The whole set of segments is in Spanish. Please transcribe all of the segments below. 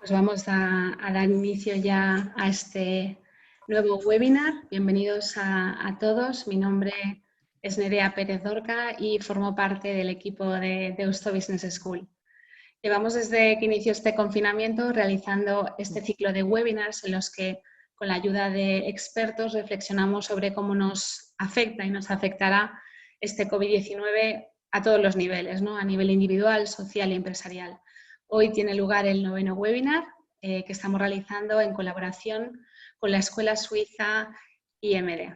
Pues vamos a dar inicio ya a este nuevo webinar. Bienvenidos a todos. Mi nombre es Nerea Pérez Dorca y formo parte del equipo de Deusto Business School. Llevamos desde que inició este confinamiento realizando este ciclo de webinars en los que, con la ayuda de expertos, reflexionamos sobre cómo nos afecta y nos afectará este COVID-19 a todos los niveles, ¿no? A nivel individual, social y empresarial. Hoy tiene lugar el 9º webinar que estamos realizando en colaboración con la Escuela Suiza IMD.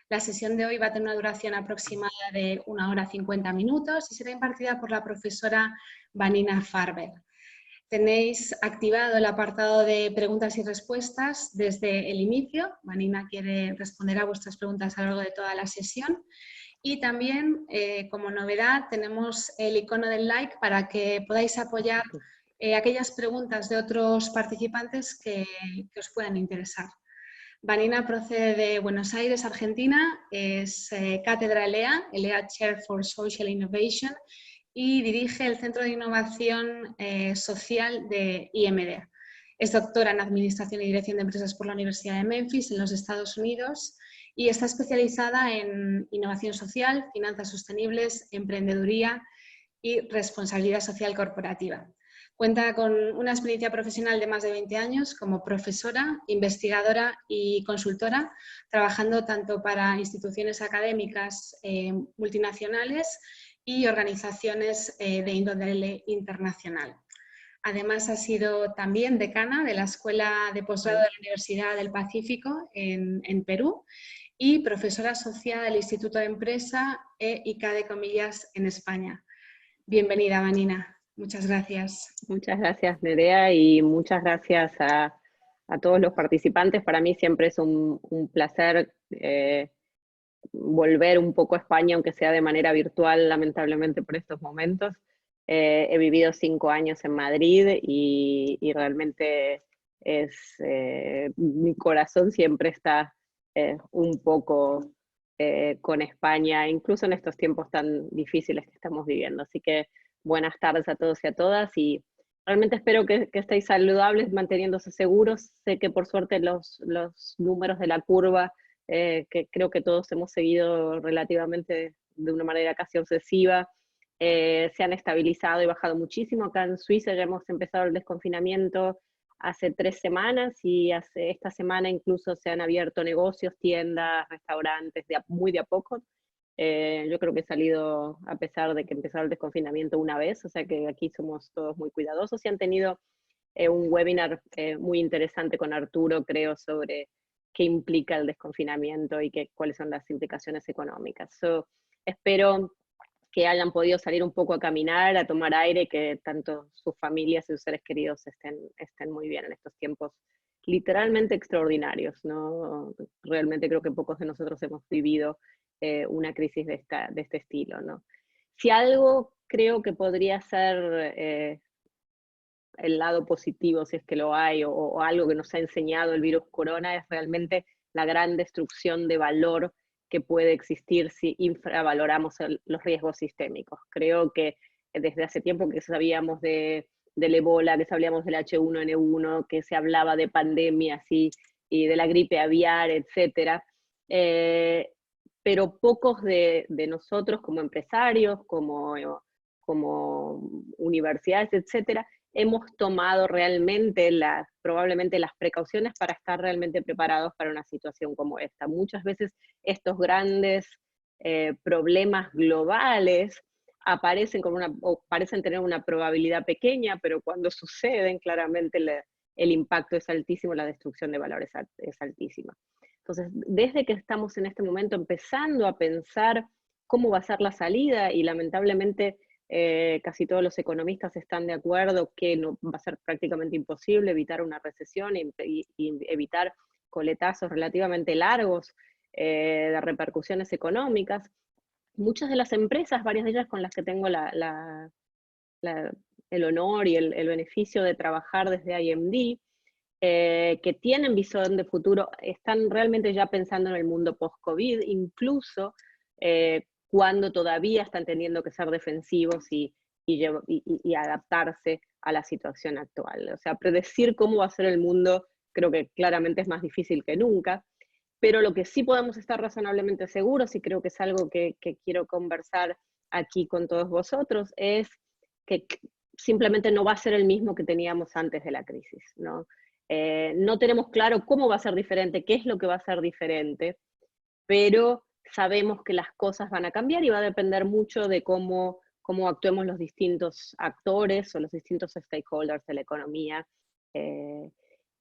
La sesión de hoy va a tener una duración aproximada de 1 hora 50 minutos y será impartida por la profesora Vanina Farber. Tenéis activado el apartado de preguntas y respuestas desde el inicio. Vanina quiere responder a vuestras preguntas a lo largo de toda la sesión. Y también, como novedad, tenemos el icono del like para que podáis apoyar aquellas preguntas de otros participantes que os puedan interesar. Vanina procede de Buenos Aires, Argentina, es cátedra ELEA Chair for Social Innovation, y dirige el Centro de Innovación Social de IMD. Es doctora en Administración y Dirección de Empresas por la Universidad de Memphis, en los Estados Unidos, y está especializada en innovación social, finanzas sostenibles, emprendeduría y responsabilidad social corporativa. Cuenta con una experiencia profesional de más de 20 años como profesora, investigadora y consultora, trabajando tanto para instituciones académicas multinacionales y organizaciones de índole internacional. Además, ha sido también decana de la Escuela de Posgrado de la Universidad del Pacífico en Perú y profesora asociada del Instituto de Empresa e ICADE Comillas en España. Bienvenida, Vanina. Muchas gracias. Muchas gracias, Nerea, y muchas gracias a todos los participantes. Para mí siempre es un placer volver un poco a España, aunque sea de manera virtual, lamentablemente por estos momentos. He vivido 5 años en Madrid y realmente mi corazón siempre está un poco con España, incluso en estos tiempos tan difíciles que estamos viviendo. Así que buenas tardes a todos y a todas, y realmente espero que estéis saludables, manteniéndose seguros. Sé que por suerte los números de la curva, que creo que todos hemos seguido relativamente de una manera casi obsesiva, se han estabilizado y bajado muchísimo. Acá en Suiza ya hemos empezado el desconfinamiento hace 3 semanas, y esta semana incluso se han abierto negocios, tiendas, restaurantes, muy de a poco. Yo creo que he salido, a pesar de que empezó el desconfinamiento, una vez, o sea que aquí somos todos muy cuidadosos, y han tenido un webinar muy interesante con Arturo, creo, sobre qué implica el desconfinamiento y cuáles son las implicaciones económicas. Espero que hayan podido salir un poco a caminar, a tomar aire, que tanto sus familias y sus seres queridos estén muy bien en estos tiempos literalmente extraordinarios, ¿no? Realmente creo que pocos de nosotros hemos vivido una crisis de este estilo, ¿no? Si algo creo que podría ser el lado positivo, si es que lo hay, o algo que nos ha enseñado el virus corona, es realmente la gran destrucción de valor que puede existir si infravaloramos los riesgos sistémicos. Creo que desde hace tiempo que sabíamos del ébola, que sabíamos del H1N1, que se hablaba de pandemias y de la gripe aviar, etcétera, pero pocos de nosotros como empresarios, como universidades, etcétera, hemos tomado realmente probablemente las precauciones para estar realmente preparados para una situación como esta. Muchas veces estos grandes problemas globales aparecen o parecen tener una probabilidad pequeña, pero cuando suceden, claramente el impacto es altísimo, la destrucción de valores es altísima. Entonces, desde que estamos en este momento empezando a pensar cómo va a ser la salida, y lamentablemente casi todos los economistas están de acuerdo que no, va a ser prácticamente imposible evitar una recesión y evitar coletazos relativamente largos de repercusiones económicas. Muchas de las empresas, varias de ellas con las que tengo el honor y el beneficio de trabajar desde IMD, que tienen visión de futuro, están realmente ya pensando en el mundo post-COVID, incluso cuando todavía están teniendo que ser defensivos y adaptarse a la situación actual. O sea, predecir cómo va a ser el mundo creo que claramente es más difícil que nunca, pero lo que sí podemos estar razonablemente seguros, y creo que es algo que quiero conversar aquí con todos vosotros, es que simplemente no va a ser el mismo que teníamos antes de la crisis, ¿no? No tenemos claro cómo va a ser diferente, qué es lo que va a ser diferente, pero sabemos que las cosas van a cambiar y va a depender mucho de cómo actuemos los distintos actores o los distintos stakeholders de la economía.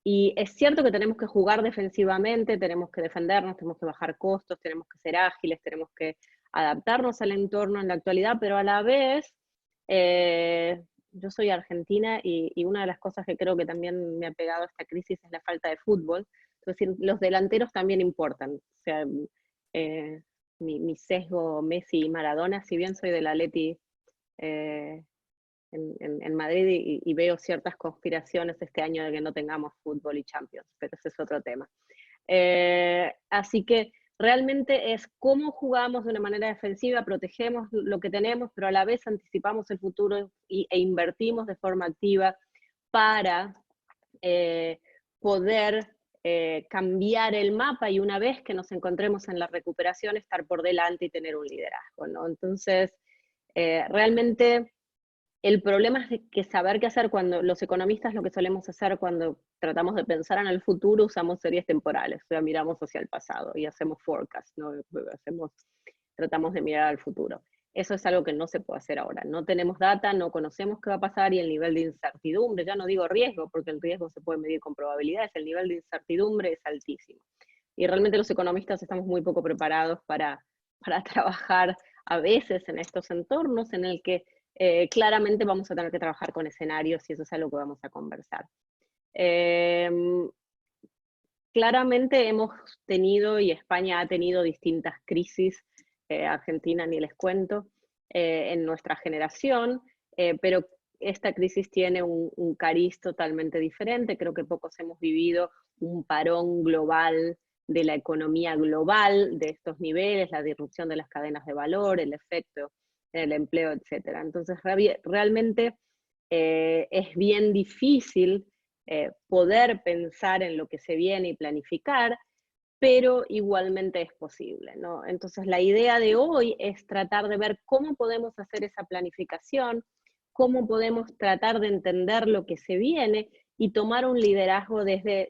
Y es cierto que tenemos que jugar defensivamente, tenemos que defendernos, tenemos que bajar costos, tenemos que ser ágiles, tenemos que adaptarnos al entorno en la actualidad, pero a la vez, yo soy argentina y una de las cosas que creo que también me ha pegado a esta crisis es la falta de fútbol. Es decir, los delanteros también importan. O sea, mi sesgo Messi y Maradona, si bien soy del Atleti en Madrid y veo ciertas conspiraciones este año de que no tengamos fútbol y Champions, pero ese es otro tema. Así que realmente es cómo jugamos de una manera defensiva, protegemos lo que tenemos, pero a la vez anticipamos el futuro e invertimos de forma activa para poder cambiar el mapa y una vez que nos encontremos en la recuperación, estar por delante y tener un liderazgo, ¿no? Entonces, realmente el problema es que saber qué hacer cuando los economistas lo que solemos hacer cuando tratamos de pensar en el futuro, usamos series temporales, o sea, miramos hacia el pasado y hacemos forecast, ¿no? Tratamos de mirar al futuro. Eso es algo que no se puede hacer ahora. No tenemos data, no conocemos qué va a pasar y el nivel de incertidumbre, ya no digo riesgo, porque el riesgo se puede medir con probabilidades, el nivel de incertidumbre es altísimo. Y realmente los economistas estamos muy poco preparados para trabajar a veces en estos entornos en el que claramente vamos a tener que trabajar con escenarios y eso es algo que vamos a conversar. Claramente hemos tenido, y España ha tenido distintas crisis, Argentina ni les cuento, en nuestra generación, pero esta crisis tiene un cariz totalmente diferente. Creo que pocos hemos vivido un parón global de la economía global, de estos niveles, la disrupción de las cadenas de valor, el efecto en el empleo, etc. Entonces, realmente es bien difícil poder pensar en lo que se viene y planificar, pero igualmente es posible, ¿no? Entonces la idea de hoy es tratar de ver cómo podemos hacer esa planificación, cómo podemos tratar de entender lo que se viene y tomar un liderazgo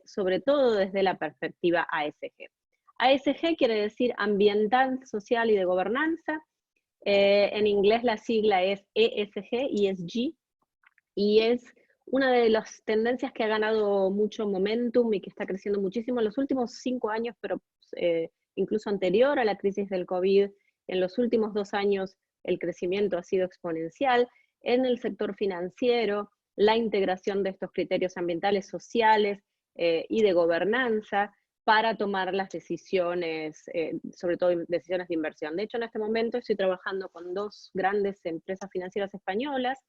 sobre todo desde la perspectiva ASG. ASG quiere decir ambiental, social y de gobernanza. En inglés la sigla es ESG, ESG, y es una de las tendencias que ha ganado mucho momentum y que está creciendo muchísimo en los últimos 5 años, pero incluso anterior a la crisis del COVID, en los últimos 2 años el crecimiento ha sido exponencial. En el sector financiero, la integración de estos criterios ambientales, sociales y de gobernanza para tomar las decisiones, sobre todo decisiones de inversión. De hecho, en este momento estoy trabajando con 2 grandes empresas financieras españolas,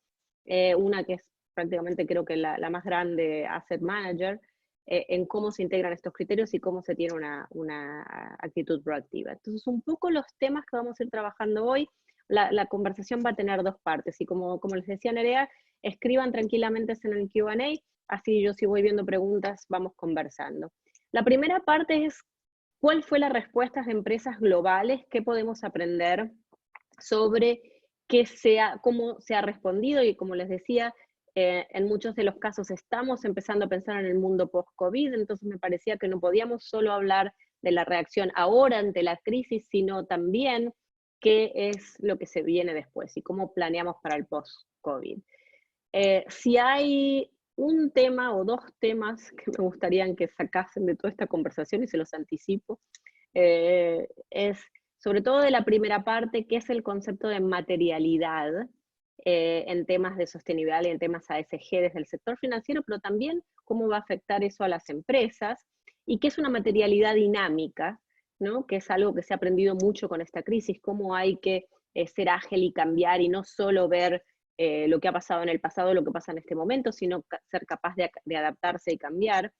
una que es prácticamente creo que la más grande asset manager, en cómo se integran estos criterios y cómo se tiene una actitud proactiva. Entonces, un poco los temas que vamos a ir trabajando hoy, la conversación va a tener 2 partes, y como les decía Nerea, escriban tranquilamente en el Q&A, así yo si voy viendo preguntas vamos conversando. La primera parte es, ¿cuál fue la respuesta de empresas globales? ¿Qué podemos aprender sobre cómo se ha respondido? Y como les decía, en muchos de los casos estamos empezando a pensar en el mundo post-COVID, entonces me parecía que no podíamos solo hablar de la reacción ahora ante la crisis, sino también qué es lo que se viene después y cómo planeamos para el post-COVID. Si hay un tema o 2 temas que me gustaría que sacasen de toda esta conversación, y se los anticipo, es sobre todo de la primera parte, que es el concepto de materialidad en temas de sostenibilidad y en temas ASG desde el sector financiero, pero también cómo va a afectar eso a las empresas, y que es una materialidad dinámica, ¿no? Que es algo que se ha aprendido mucho con esta crisis, cómo hay que ser ágil y cambiar y no solo ver lo que ha pasado en el pasado, lo que pasa en este momento, sino ser capaz de adaptarse y cambiar.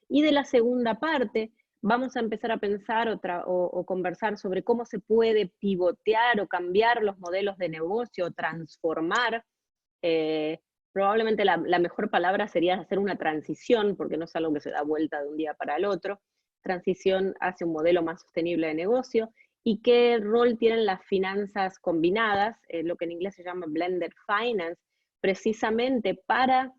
Y de la segunda parte, vamos a empezar a pensar o conversar sobre cómo se puede pivotear o cambiar los modelos de negocio, transformar probablemente la mejor palabra sería hacer una transición, porque no es algo que se da vuelta de un día para el otro, transición hacia un modelo más sostenible de negocio, y qué rol tienen las finanzas combinadas, lo que en inglés se llama blended finance, precisamente para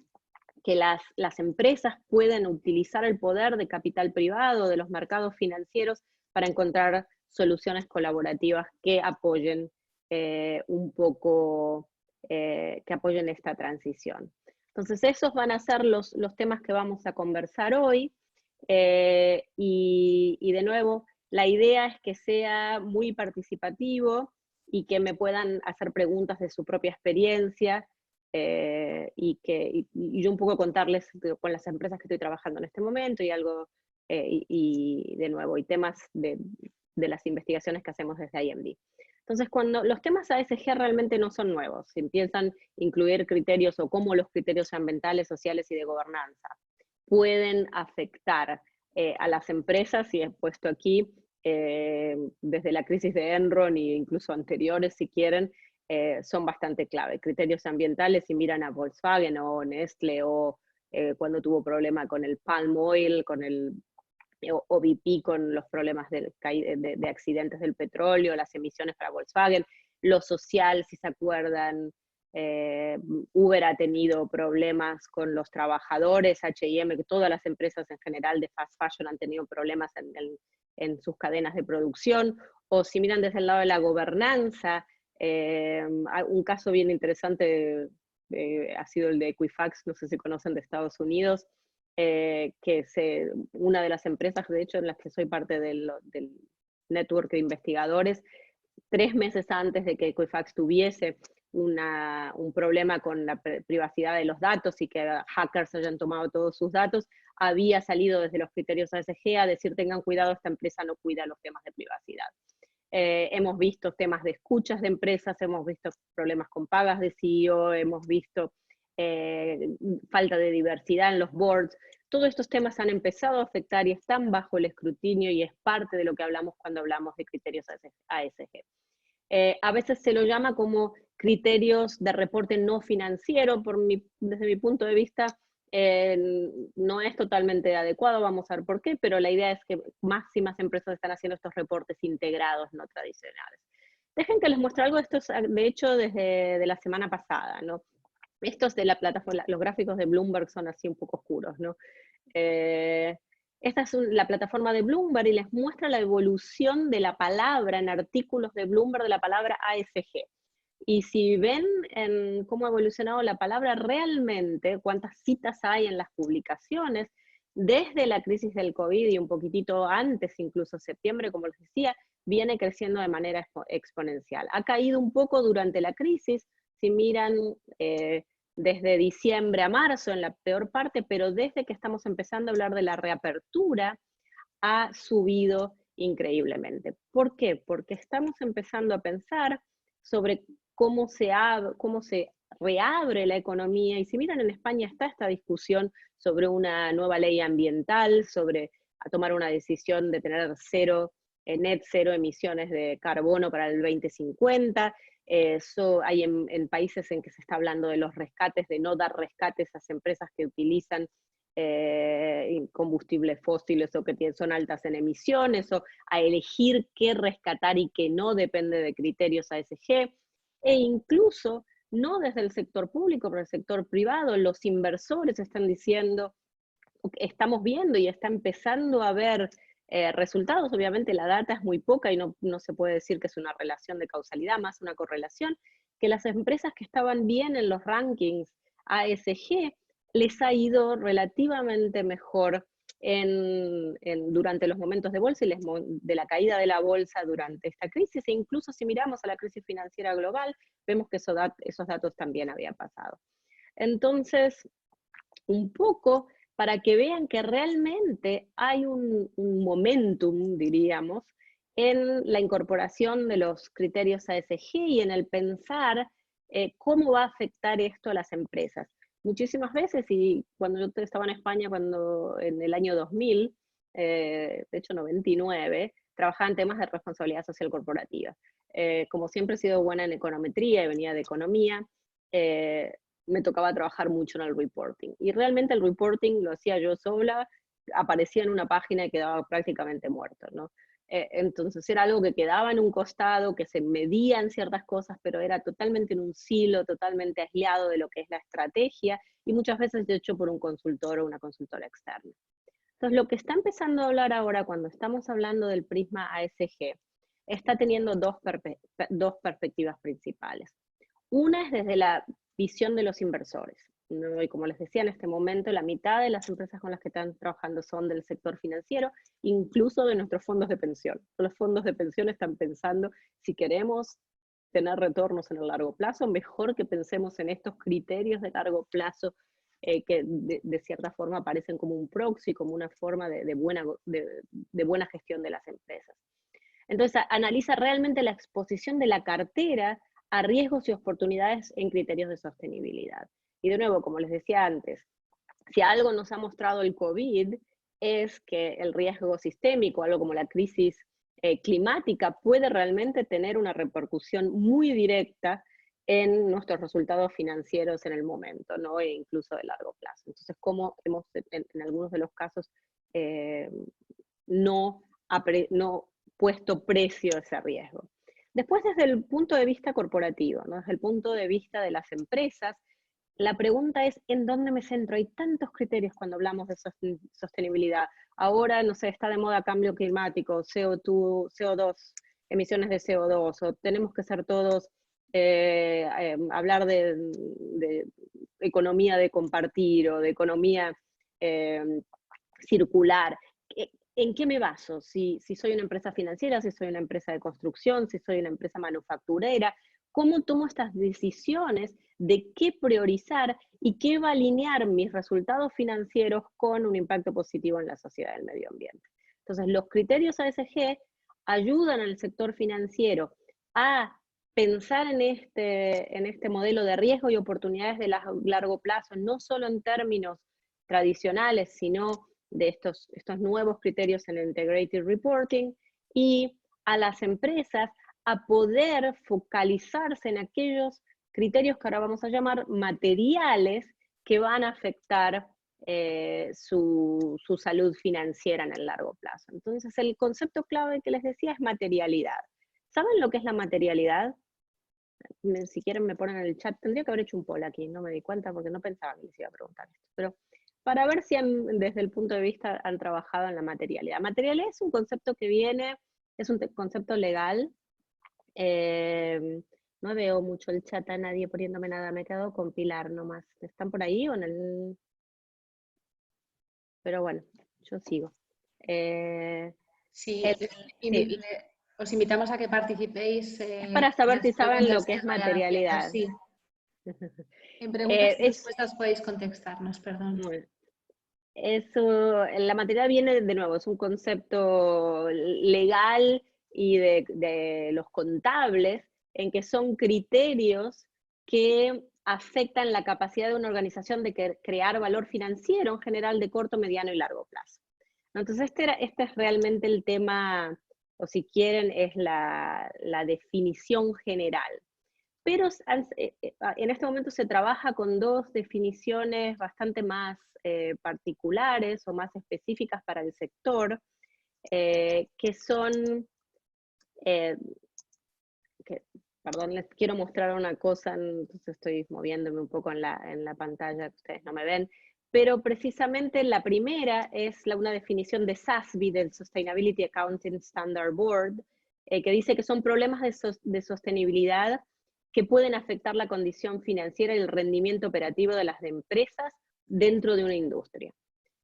que las empresas puedan utilizar el poder de capital privado, de los mercados financieros, para encontrar soluciones colaborativas que apoyen un poco, que apoyen esta transición. Entonces esos van a ser los temas que vamos a conversar hoy, y de nuevo, la idea es que sea muy participativo y que me puedan hacer preguntas de su propia experiencia, y yo un poco contarles con las empresas que estoy trabajando en este momento y algo, y de nuevo, y temas de las investigaciones que hacemos desde IMD. Entonces, cuando los temas ASG realmente no son nuevos, si empiezan a incluir criterios o cómo los criterios ambientales, sociales y de gobernanza pueden afectar a las empresas, y he puesto aquí desde la crisis de Enron e incluso anteriores, si quieren, son bastante clave. Criterios ambientales, si miran a Volkswagen o Nestlé, o cuando tuvo problema con el palm oil, con el o BP, con los problemas de accidentes del petróleo, las emisiones para Volkswagen, lo social, si se acuerdan, Uber ha tenido problemas con los trabajadores, H&M, que todas las empresas en general de fast fashion han tenido problemas en sus cadenas de producción, o si miran desde el lado de la gobernanza, un caso bien interesante ha sido el de Equifax, no sé si conocen, de Estados Unidos, una de las empresas, de hecho, en las que soy parte del network de investigadores, 3 meses antes de que Equifax tuviese un problema con la privacidad de los datos y que hackers hayan tomado todos sus datos, había salido desde los criterios ASG a decir: tengan cuidado, esta empresa no cuida los temas de privacidad. Hemos visto temas de escuchas de empresas, hemos visto problemas con pagas de CEO, hemos visto falta de diversidad en los boards. Todos estos temas han empezado a afectar y están bajo el escrutinio, y es parte de lo que hablamos cuando hablamos de criterios ASG. A veces se lo llama como criterios de reporte no financiero. Desde mi punto de vista, no es totalmente adecuado, vamos a ver por qué, pero la idea es que más y más empresas están haciendo estos reportes integrados, no tradicionales. Dejen que les muestre algo. Esto es, de hecho, desde la semana pasada, ¿no? Estos de la plataforma, los gráficos de Bloomberg son así un poco oscuros, ¿no? Esta es la plataforma de Bloomberg, y les muestra la evolución de la palabra en artículos de Bloomberg, de la palabra ASG. Y si ven cómo ha evolucionado la palabra realmente, cuántas citas hay en las publicaciones, desde la crisis del COVID y un poquitito antes, incluso septiembre, como les decía, viene creciendo de manera exponencial. Ha caído un poco durante la crisis, si miran desde diciembre a marzo en la peor parte, pero desde que estamos empezando a hablar de la reapertura, ha subido increíblemente. ¿Por qué? Porque estamos empezando a pensar sobre cómo se reabre la economía, y si miran, en España está esta discusión sobre una nueva ley ambiental, sobre a tomar una decisión de tener net cero emisiones de carbono para el 2050. Hay en países en que se está hablando de los rescates, de no dar rescates a esas empresas que utilizan combustibles fósiles o que son altas en emisiones, o a elegir qué rescatar y qué no, depende de criterios ASG, e incluso no desde el sector público, pero el sector privado, los inversores están diciendo, estamos viendo y está empezando a ver resultados. Obviamente la data es muy poca y no se puede decir que es una relación de causalidad, más una correlación, que las empresas que estaban bien en los rankings ASG les ha ido relativamente mejor durante los momentos de bolsa y de la caída de la bolsa durante esta crisis, e incluso si miramos a la crisis financiera global, vemos que esos datos también habían pasado. Entonces, un poco para que vean que realmente hay un momentum, diríamos, en la incorporación de los criterios ASG y en el pensar cómo va a afectar esto a las empresas. Muchísimas veces, y cuando yo estaba en España, en el año 2000, de hecho 99, trabajaba en temas de responsabilidad social corporativa. Como siempre he sido buena en econometría y venía de economía, me tocaba trabajar mucho en el reporting. Y realmente el reporting lo hacía yo sola, aparecía en una página y quedaba prácticamente muerto, ¿no? Entonces era algo que quedaba en un costado, que se medían ciertas cosas, pero era totalmente en un silo, totalmente aislado de lo que es la estrategia, y muchas veces hecho por un consultor o una consultora externa. Entonces, lo que está empezando a hablar ahora, cuando estamos hablando del prisma ASG, está teniendo dos perspectivas principales. Una es desde la visión de los inversores, ¿no? Y como les decía, en este momento la mitad de las empresas con las que están trabajando son del sector financiero, incluso de nuestros fondos de pensión. Los fondos de pensión están pensando, si queremos tener retornos en el largo plazo, mejor que pensemos en estos criterios de largo plazo que de cierta forma aparecen como un proxy, como una forma de buena gestión de las empresas. Entonces, analiza realmente la exposición de la cartera a riesgos y oportunidades en criterios de sostenibilidad. Y de nuevo, como les decía antes, si algo nos ha mostrado el COVID es que el riesgo sistémico, algo como la crisis climática, puede realmente tener una repercusión muy directa en nuestros resultados financieros en el momento, ¿no? E incluso de largo plazo. Entonces, como hemos en algunos de los casos no puesto precio a ese riesgo. Después, desde el punto de vista corporativo, ¿no? Desde el punto de vista de las empresas, la pregunta es, ¿en dónde me centro? Hay tantos criterios cuando hablamos de sostenibilidad. Ahora, no sé, está de moda cambio climático, CO2, emisiones de CO2, o tenemos que ser todos, hablar de economía de compartir, o de economía circular. ¿En qué me baso? Si soy una empresa financiera, si soy una empresa de construcción, si soy una empresa manufacturera, ¿cómo tomo estas decisiones de qué priorizar y qué va a alinear mis resultados financieros con un impacto positivo en la sociedad y el medio ambiente? Entonces, los criterios ASG ayudan al sector financiero a pensar en este modelo de riesgo y oportunidades de largo plazo, no solo en términos tradicionales, sino de estos nuevos criterios en el Integrated Reporting, y a las empresas a poder focalizarse en aquellos criterios que ahora vamos a llamar materiales que van a afectar su salud financiera en el largo plazo. Entonces, el concepto clave que les decía es materialidad. ¿Saben lo que es la materialidad? Si quieren me ponen en el chat. Tendría que haber hecho un poll aquí, no me di cuenta porque no pensaba que les iba a preguntar esto. Pero para ver si desde el punto de vista han trabajado en la materialidad. Materialidad es un concepto que viene, es un concepto legal. No veo mucho el chat a nadie poniéndome nada, me he quedado con Pilar nomás. ¿Están por ahí o en el...? Pero bueno, yo sigo. Sí, os invitamos a que participéis. Es para saber si saben lo que es materialidad. Sí. En preguntas y respuestas podéis contestarnos, perdón. Eso, la materialidad viene de nuevo, es un concepto legal y de los contables, en que son criterios que afectan la capacidad de una organización de crear valor financiero en general de corto, mediano y largo plazo. Entonces este es realmente el tema, o si quieren, es la definición general. Pero en este momento se trabaja con dos definiciones bastante más particulares o más específicas para el sector, que son, perdón, les quiero mostrar una cosa, entonces estoy moviéndome un poco en la pantalla, que ustedes no me ven, pero precisamente la primera es una definición de SASB, del Sustainability Accounting Standard Board, que dice que son problemas de sostenibilidad que pueden afectar la condición financiera y el rendimiento operativo de las empresas dentro de una industria.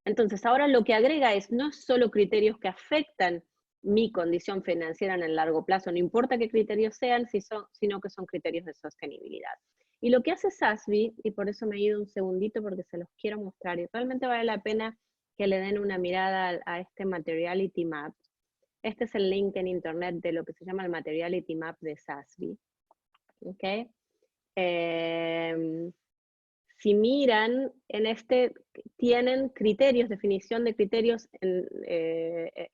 Entonces, ahora lo que agrega es no solo criterios que afectan mi condición financiera en el largo plazo, no importa qué criterios sean, sino que son criterios de sostenibilidad. Y lo que hace SASB, y por eso me he ido un segundito porque se los quiero mostrar, y realmente vale la pena que le den una mirada a este Materiality Map. Este es el link en internet de lo que se llama el Materiality Map de SASB. ¿Okay? Si miran, tienen criterios, definición de criterios en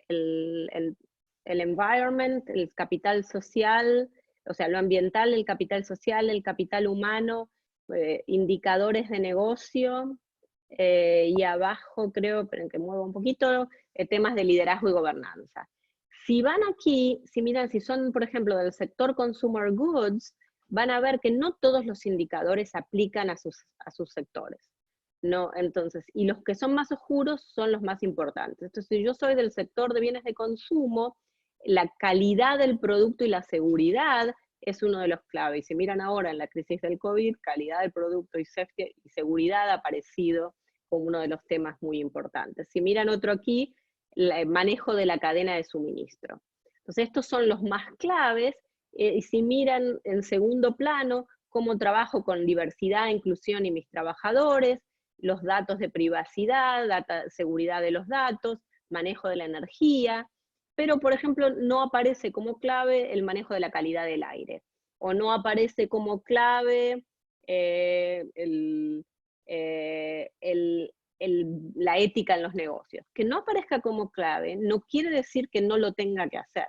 el environment, el capital social, o sea, lo ambiental, el capital social, el capital humano, indicadores de negocio, y abajo creo, pero que muevo un poquito, temas de liderazgo y gobernanza. Si van aquí, si miran, si son, por ejemplo, del sector consumer goods, van a ver que no todos los indicadores aplican a sus sectores. No, entonces, y los que son más oscuros son los más importantes. Entonces, si yo soy del sector de bienes de consumo, la calidad del producto y la seguridad es uno de los claves. Y si miran ahora en la crisis del COVID, calidad del producto y seguridad ha aparecido como uno de los temas muy importantes. Si miran otro aquí, el manejo de la cadena de suministro. Entonces, estos son los más claves, y si miran en segundo plano, cómo trabajo con diversidad, inclusión y mis trabajadores, los datos de privacidad, seguridad de los datos, manejo de la energía, pero por ejemplo no aparece como clave el manejo de la calidad del aire, o no aparece como clave la ética en los negocios. Que no aparezca como clave no quiere decir que no lo tenga que hacer.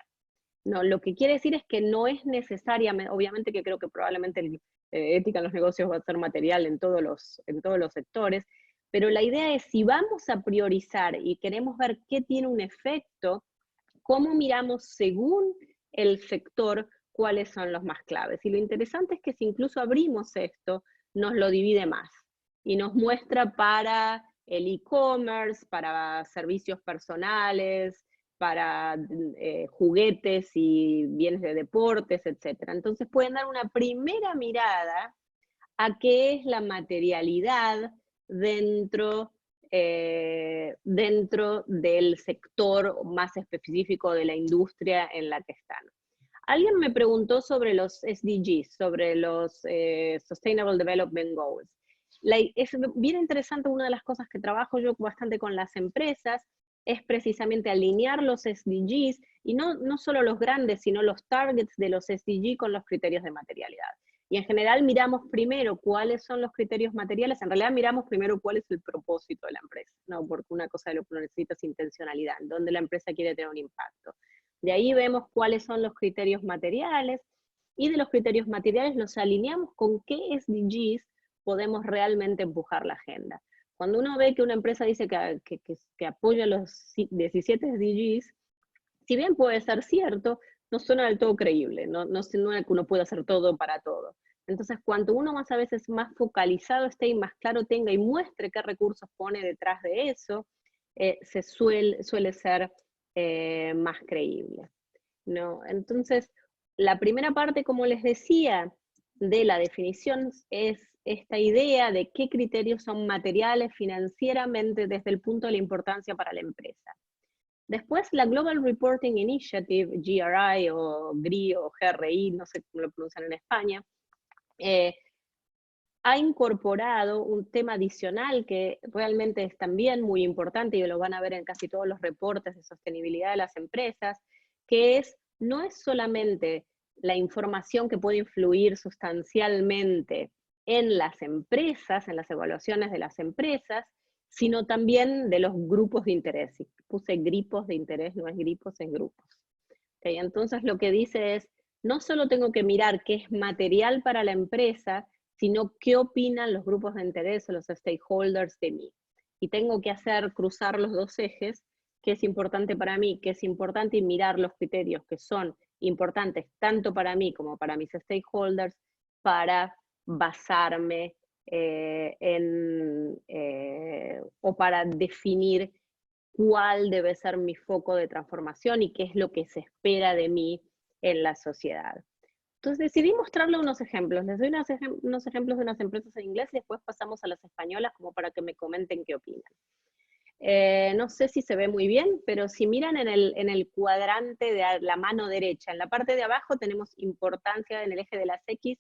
No, lo que quiere decir es que no es necesariamente, obviamente que creo que probablemente ética en los negocios va a ser material en todos los sectores, pero la idea es si vamos a priorizar y queremos ver qué tiene un efecto, cómo miramos según el sector cuáles son los más claves. Y lo interesante es que si incluso abrimos esto, nos lo divide más y nos muestra para el e-commerce, para servicios personales, para juguetes y bienes de deportes, etc. Entonces pueden dar una primera mirada a qué es la materialidad dentro del sector más específico de la industria en la que están. Alguien me preguntó sobre los SDGs, sobre los Sustainable Development Goals. Es bien interesante, una de las cosas que trabajo yo bastante con las empresas es precisamente alinear los SDGs, y no solo los grandes, sino los targets de los SDG con los criterios de materialidad. Y en general miramos primero cuáles son los criterios materiales, en realidad miramos primero cuál es el propósito de la empresa, ¿no? Porque una cosa de lo que uno necesita es intencionalidad, donde la empresa quiere tener un impacto. De ahí vemos cuáles son los criterios materiales, y de los criterios materiales los alineamos con qué SDGs podemos realmente empujar la agenda. Cuando uno ve que una empresa dice que apoya los 17 SDGs, si bien puede ser cierto, no suena del todo creíble, no suena que uno pueda hacer todo para todo. Entonces, cuanto uno más a veces más focalizado esté y más claro tenga y muestre qué recursos pone detrás de eso, suele ser más creíble, ¿no? Entonces, la primera parte, como les decía, de la definición es esta idea de qué criterios son materiales financieramente desde el punto de la importancia para la empresa. Después, la Global Reporting Initiative, GRI o GRI o GRI, no sé cómo lo pronuncian en España, ha incorporado un tema adicional que realmente es también muy importante, y lo van a ver en casi todos los reportes de sostenibilidad de las empresas, que no es solamente la información que puede influir sustancialmente en las empresas, en las evaluaciones de las empresas, sino también de los grupos de interés. Si puse grupos de interés, no es grupos, es grupos. ¿Okay? Entonces lo que dice es, no solo tengo que mirar qué es material para la empresa, sino qué opinan los grupos de interés o los stakeholders de mí. Y tengo que cruzar los dos ejes, qué es importante para mí, qué es importante, y mirar los criterios que son importantes tanto para mí como para mis stakeholders, para basarme o para definir cuál debe ser mi foco de transformación y qué es lo que se espera de mí en la sociedad. Entonces decidí mostrarle unos ejemplos. Les doy unos ejemplos de unas empresas en inglés y después pasamos a las españolas como para que me comenten qué opinan. No sé si se ve muy bien, pero si miran en el cuadrante de la mano derecha, en la parte de abajo tenemos importancia en el eje de las X,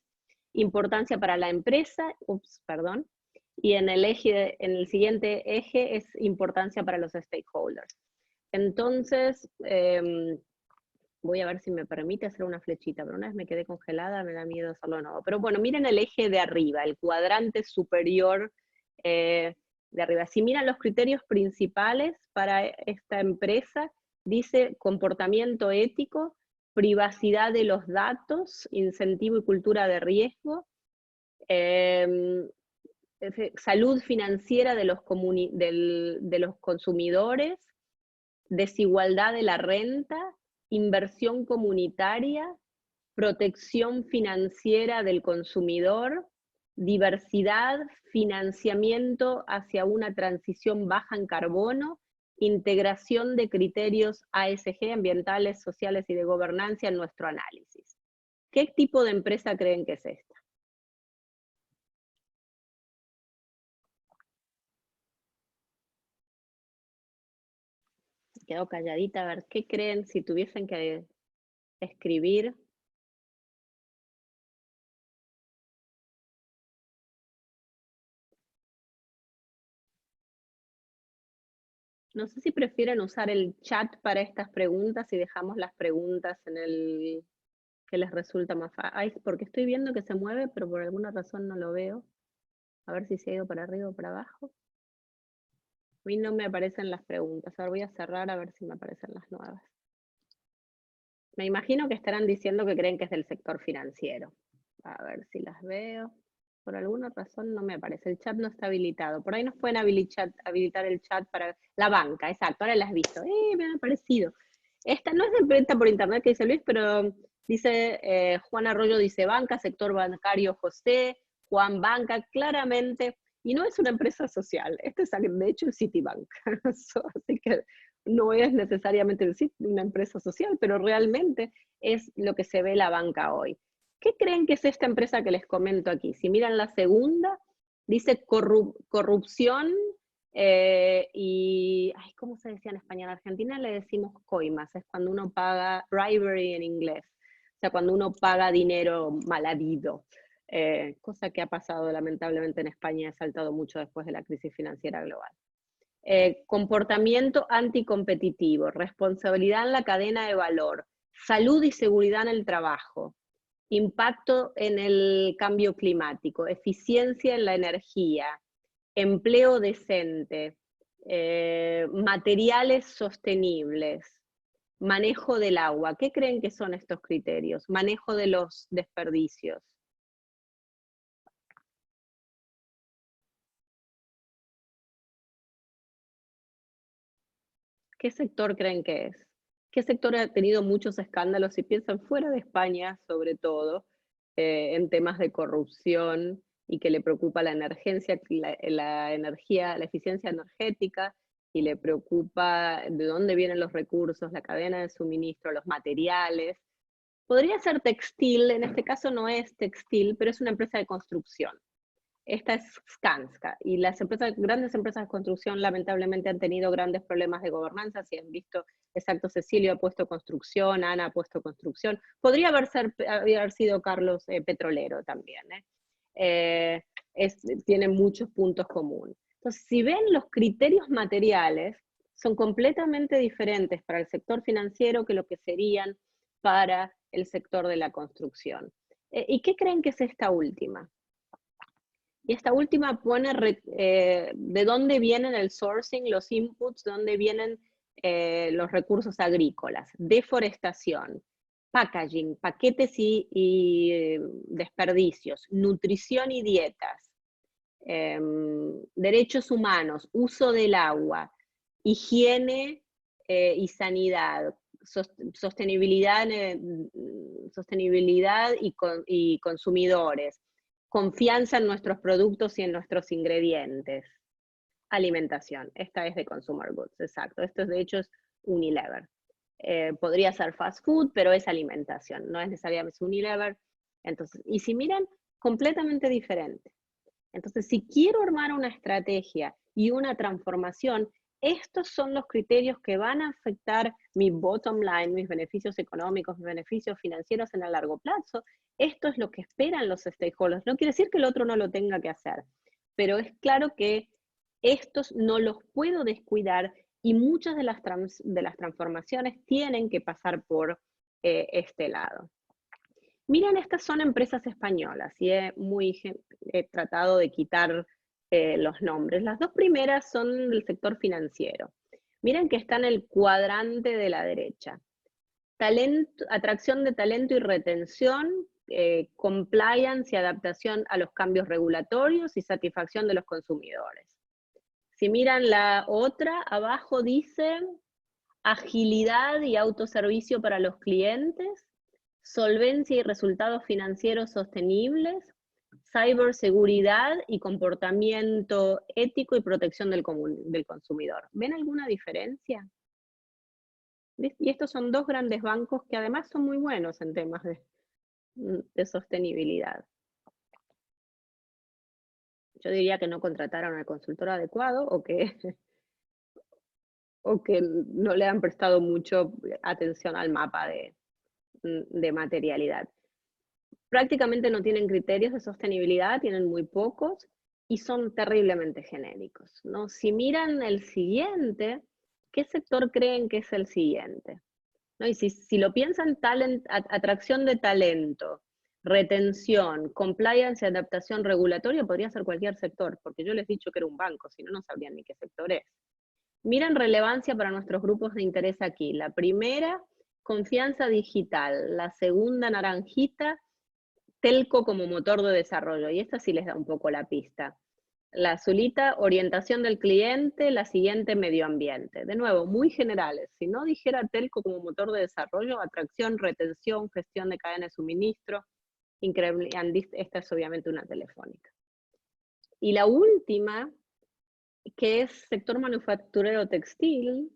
importancia para la empresa, y en el siguiente eje es importancia para los stakeholders. Entonces, voy a ver si me permite hacer una flechita, pero una vez me quedé congelada, me da miedo hacerlo de nuevo. Pero bueno, miren el eje de arriba, el cuadrante superior de arriba. Si miran los criterios principales para esta empresa, dice comportamiento ético, privacidad de los datos, incentivo y cultura de riesgo, salud financiera de los consumidores, desigualdad de la renta, inversión comunitaria, protección financiera del consumidor, diversidad, financiamiento hacia una transición baja en carbono, integración de criterios ASG, ambientales, sociales y de gobernanza en nuestro análisis. ¿Qué tipo de empresa creen que es esta? Quedo calladita, a ver, ¿qué creen si tuviesen que escribir? No sé si prefieren usar el chat para estas preguntas y dejamos las preguntas en el que les resulta más fácil. Ay, porque estoy viendo que se mueve, pero por alguna razón no lo veo. A ver si se ha ido para arriba o para abajo. A mí no me aparecen las preguntas. Ahora voy a cerrar a ver si me aparecen las nuevas. Me imagino que estarán diciendo que creen que es del sector financiero. A ver si las veo. Por alguna razón no me aparece. El chat no está habilitado. Por ahí nos pueden habilitar el chat para la banca. Exacto, ahora las he visto. Me ha aparecido. Esta no es de venta por internet que dice Luis, pero dice Juan Arroyo, dice banca, sector bancario José, Juan Banca, claramente. Y no es una empresa social. Este es de hecho el Citibank. Así que no es necesariamente una empresa social, pero realmente es lo que se ve la banca hoy. ¿Qué creen que es esta empresa que les comento aquí? Si miran la segunda, dice corrupción y, ay, ¿cómo se decía en español? En Argentina le decimos coimas, es cuando uno paga, bribery en inglés, o sea, cuando uno paga dinero mal habido, cosa que ha pasado lamentablemente en España y ha saltado mucho después de la crisis financiera global. Comportamiento anticompetitivo, responsabilidad en la cadena de valor, salud y seguridad en el trabajo, impacto en el cambio climático, eficiencia en la energía, empleo decente, materiales sostenibles, manejo del agua. ¿Qué creen que son estos criterios? Manejo de los desperdicios. ¿Qué sector creen que es? ¿Qué sector ha tenido muchos escándalos, si piensan fuera de España, sobre todo, en temas de corrupción y que le preocupa la energía, la eficiencia energética, y le preocupa de dónde vienen los recursos, la cadena de suministro, los materiales? Podría ser textil, en este caso no es textil, pero es una empresa de construcción. Esta es Skanska, y las grandes empresas de construcción lamentablemente han tenido grandes problemas de gobernanza. Si han visto, exacto, Cecilio ha puesto construcción, Ana ha puesto construcción, podría haber sido Carlos petrolero también. Tiene muchos puntos comunes. Entonces, si ven, los criterios materiales son completamente diferentes para el sector financiero que lo que serían para el sector de la construcción. ¿Y qué creen que es esta última? Y esta última pone de dónde vienen el sourcing, los inputs, de dónde vienen los recursos agrícolas, deforestación, packaging, paquetes y desperdicios, nutrición y dietas, derechos humanos, uso del agua, higiene y sanidad, sostenibilidad y consumidores, confianza en nuestros productos y en nuestros ingredientes. Alimentación, esta es de Consumer Goods, exacto. Esto de hecho es Unilever. Podría ser fast food, pero es alimentación, no es necesariamente Unilever. Entonces, y si miran, completamente diferente. Entonces, si quiero armar una estrategia y una transformación, estos son los criterios que van a afectar mi bottom line, mis beneficios económicos, mis beneficios financieros en el largo plazo. Esto es lo que esperan los stakeholders. No quiere decir que el otro no lo tenga que hacer, pero es claro que estos no los puedo descuidar, y muchas de las transformaciones tienen que pasar por este lado. Miren, estas son empresas españolas y he tratado de quitar los nombres. Las dos primeras son del sector financiero. Miren que está en el cuadrante de la derecha. Atracción de talento y retención, compliance y adaptación a los cambios regulatorios y satisfacción de los consumidores. Si miran la otra, abajo dice agilidad y autoservicio para los clientes, solvencia y resultados financieros sostenibles, ciberseguridad y comportamiento ético y protección del consumidor. ¿Ven alguna diferencia? Y estos son dos grandes bancos que además son muy buenos en temas de sostenibilidad. Yo diría que no contrataron al consultor adecuado o que no le han prestado mucho atención al mapa de materialidad. Prácticamente no tienen criterios de sostenibilidad, tienen muy pocos y son terriblemente genéricos, ¿no? Si miran el siguiente, ¿qué sector creen que es el siguiente? ¿No? Y si lo piensan, atracción de talento, retención, compliance y adaptación regulatoria, podría ser cualquier sector, porque yo les he dicho que era un banco, si no, no sabrían ni qué sector es. Miren relevancia para nuestros grupos de interés aquí. La primera, confianza digital. La segunda, naranjita, telco como motor de desarrollo. Y esta sí les da un poco la pista. La azulita, orientación del cliente. La siguiente, medio ambiente. De nuevo, muy generales. Si no dijera telco como motor de desarrollo, atracción, retención, gestión de cadena de suministro. Increíble. Esta es obviamente una telefónica. Y la última, que es sector manufacturero textil.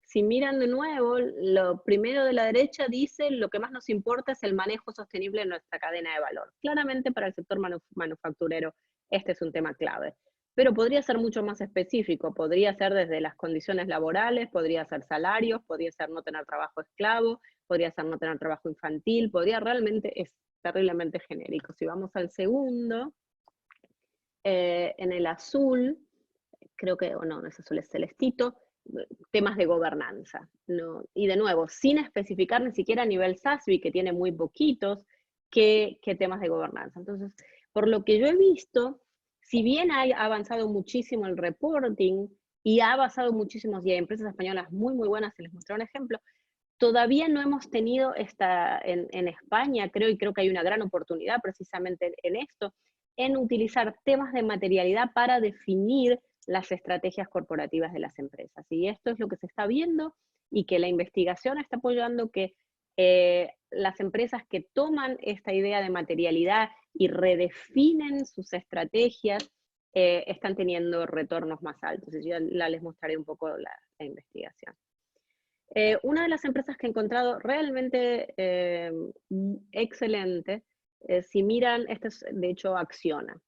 Si miran de nuevo, lo primero de la derecha dice lo que más nos importa es el manejo sostenible de nuestra cadena de valor. Claramente para el sector manufacturero este es un tema clave, pero podría ser mucho más específico, podría ser desde las condiciones laborales, podría ser salarios, podría ser no tener trabajo esclavo, podría ser no tener trabajo infantil, realmente es terriblemente genérico. Si vamos al segundo, en el azul, creo que, no es azul, es celestito, temas de gobernanza, ¿no? Y de nuevo, sin especificar ni siquiera a nivel SASB, que tiene muy poquitos, qué temas de gobernanza. Entonces, por lo que yo he visto, si bien ha avanzado muchísimo el reporting, y ha avanzado muchísimo, y hay empresas españolas muy, muy buenas, se les mostró un ejemplo, todavía no hemos tenido en España, creo que hay una gran oportunidad precisamente en esto, en utilizar temas de materialidad para definir las estrategias corporativas de las empresas. Y esto es lo que se está viendo y que la investigación está apoyando que las empresas que toman esta idea de materialidad y redefinen sus estrategias están teniendo retornos más altos. Y yo les mostraré un poco la investigación. Una de las empresas que he encontrado realmente excelente, si miran, esta es de hecho Acciona.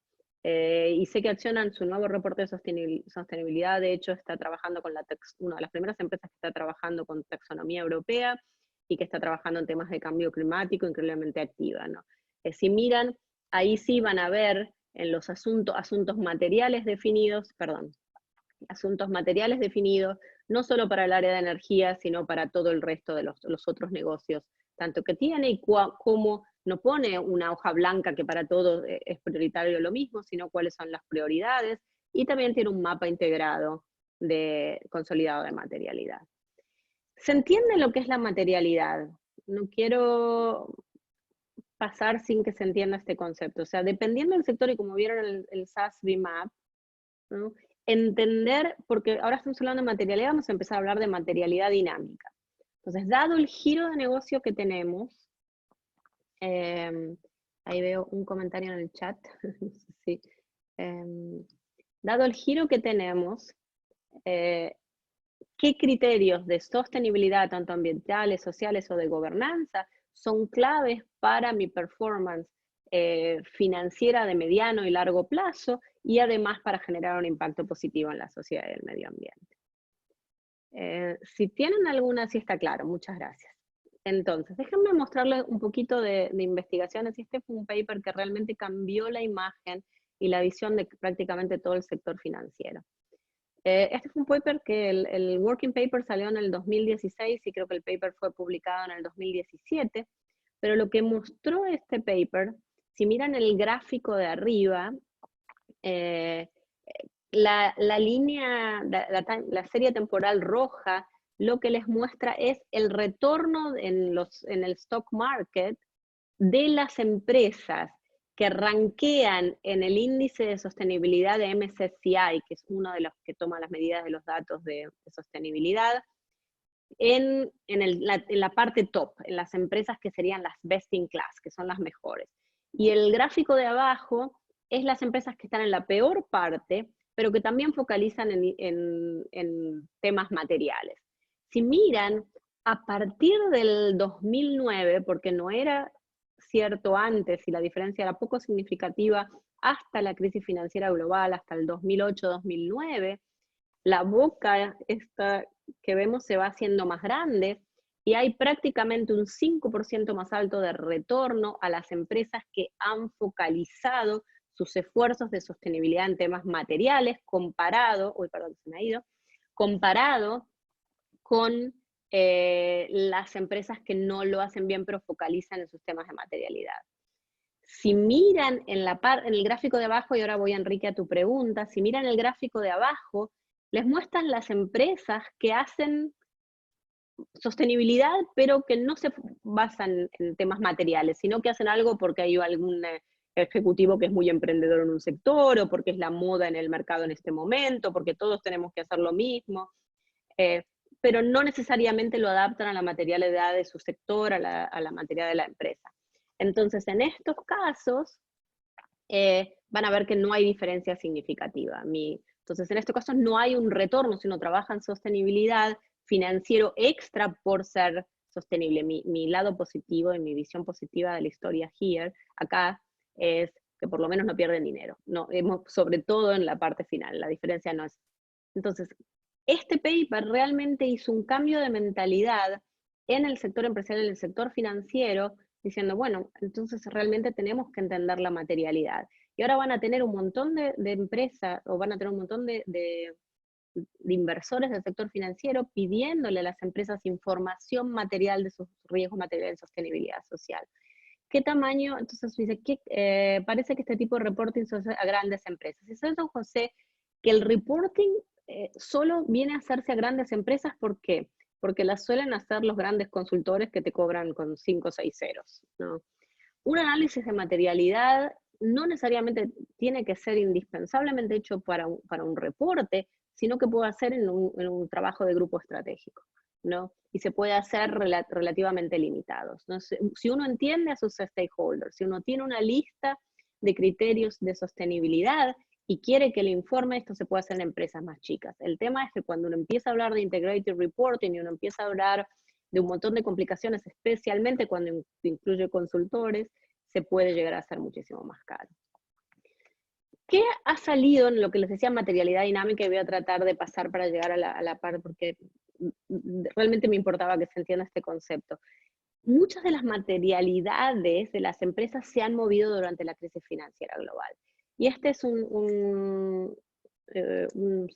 Y sé que Acciona en su nuevo reporte de sostenibilidad, de hecho está trabajando con una de las primeras empresas que está trabajando con taxonomía europea y que está trabajando en temas de cambio climático increíblemente activa, ¿no? Si miran, ahí sí van a ver en los asuntos materiales definidos, no solo para el área de energía, sino para todo el resto de los otros negocios, tanto que tiene y cómo no pone una hoja blanca que para todos es prioritario lo mismo, sino cuáles son las prioridades, y también tiene un mapa integrado consolidado de materialidad. ¿Se entiende lo que es la materialidad? No quiero pasar sin que se entienda este concepto. O sea, dependiendo del sector, y como vieron el SASB Map, ¿no? Entender, porque ahora estamos hablando de materialidad, vamos a empezar a hablar de materialidad dinámica. Entonces, dado el giro de negocio que tenemos, ahí veo un comentario en el chat, no sé si, dado el giro que tenemos, ¿qué criterios de sostenibilidad, tanto ambientales, sociales o de gobernanza, son claves para mi performance financiera de mediano y largo plazo, y además para generar un impacto positivo en la sociedad y el medio ambiente? Si tienen alguna, sí está claro, muchas gracias. Entonces, déjenme mostrarles un poquito de investigaciones. Este fue un paper que realmente cambió la imagen y la visión de prácticamente todo el sector financiero. Este fue un paper que el working paper salió en el 2016 y creo que el paper fue publicado en el 2017, pero lo que mostró este paper, si miran el gráfico de arriba, la línea, la serie temporal roja, lo que les muestra es el retorno en el stock market de las empresas que rankean en el índice de sostenibilidad de MSCI, que es uno de los que toma las medidas de los datos de sostenibilidad, en la parte top, en las empresas que serían las best in class, que son las mejores. Y el gráfico de abajo es las empresas que están en la peor parte, pero que también focalizan en temas materiales. Si miran, a partir del 2009, porque no era cierto antes y la diferencia era poco significativa hasta la crisis financiera global, hasta el 2008-2009, la boca esta que vemos se va haciendo más grande y hay prácticamente un 5% más alto de retorno a las empresas que han focalizado sus esfuerzos de sostenibilidad en temas materiales comparado con las empresas que no lo hacen bien pero focalizan en sus temas de materialidad. Si miran en el gráfico de abajo, y ahora voy, Enrique, a tu pregunta, si miran el gráfico de abajo, les muestran las empresas que hacen sostenibilidad, pero que no se basan en temas materiales, sino que hacen algo porque hay algún ejecutivo que es muy emprendedor en un sector, o porque es la moda en el mercado en este momento, porque todos tenemos que hacer lo mismo, pero no necesariamente lo adaptan a la materialidad de su sector, a la materialidad de la empresa. Entonces, en estos casos, van a ver que no hay diferencia significativa. Entonces, en estos casos no hay un retorno, si uno trabaja en sostenibilidad financiero extra por ser sostenible. Mi lado positivo y mi visión positiva de la historia acá, es que por lo menos no pierden dinero. No, sobre todo en la parte final, la diferencia no es. Entonces, este paper realmente hizo un cambio de mentalidad en el sector empresarial, en el sector financiero, diciendo, bueno, entonces realmente tenemos que entender la materialidad. Y ahora van a tener un montón de empresas, o van a tener un montón de inversores del sector financiero pidiéndole a las empresas información material de sus riesgos materiales de sostenibilidad social. ¿Qué tamaño? Entonces dice, parece que este tipo de reporting se hace a grandes empresas. Y eso, José, que el reporting solo viene a hacerse a grandes empresas, ¿por qué? Porque las suelen hacer los grandes consultores que te cobran con 5 o 6 ceros, ¿no? Un análisis de materialidad no necesariamente tiene que ser indispensablemente hecho para un reporte, sino que puede hacer en un trabajo de grupo estratégico, ¿no? Y se puede hacer relativamente limitados, ¿no? Si uno entiende a sus stakeholders, si uno tiene una lista de criterios de sostenibilidad y quiere que el informe, esto se puede hacer en empresas más chicas. El tema es que cuando uno empieza a hablar de integrated reporting y uno empieza a hablar de un montón de complicaciones, especialmente cuando incluye consultores, se puede llegar a ser muchísimo más caro. ¿Qué ha salido en lo que les decía materialidad dinámica? Y voy a tratar de pasar para llegar a la parte, porque realmente me importaba que se entienda este concepto. Muchas de las materialidades de las empresas se han movido durante la crisis financiera global. Y este es un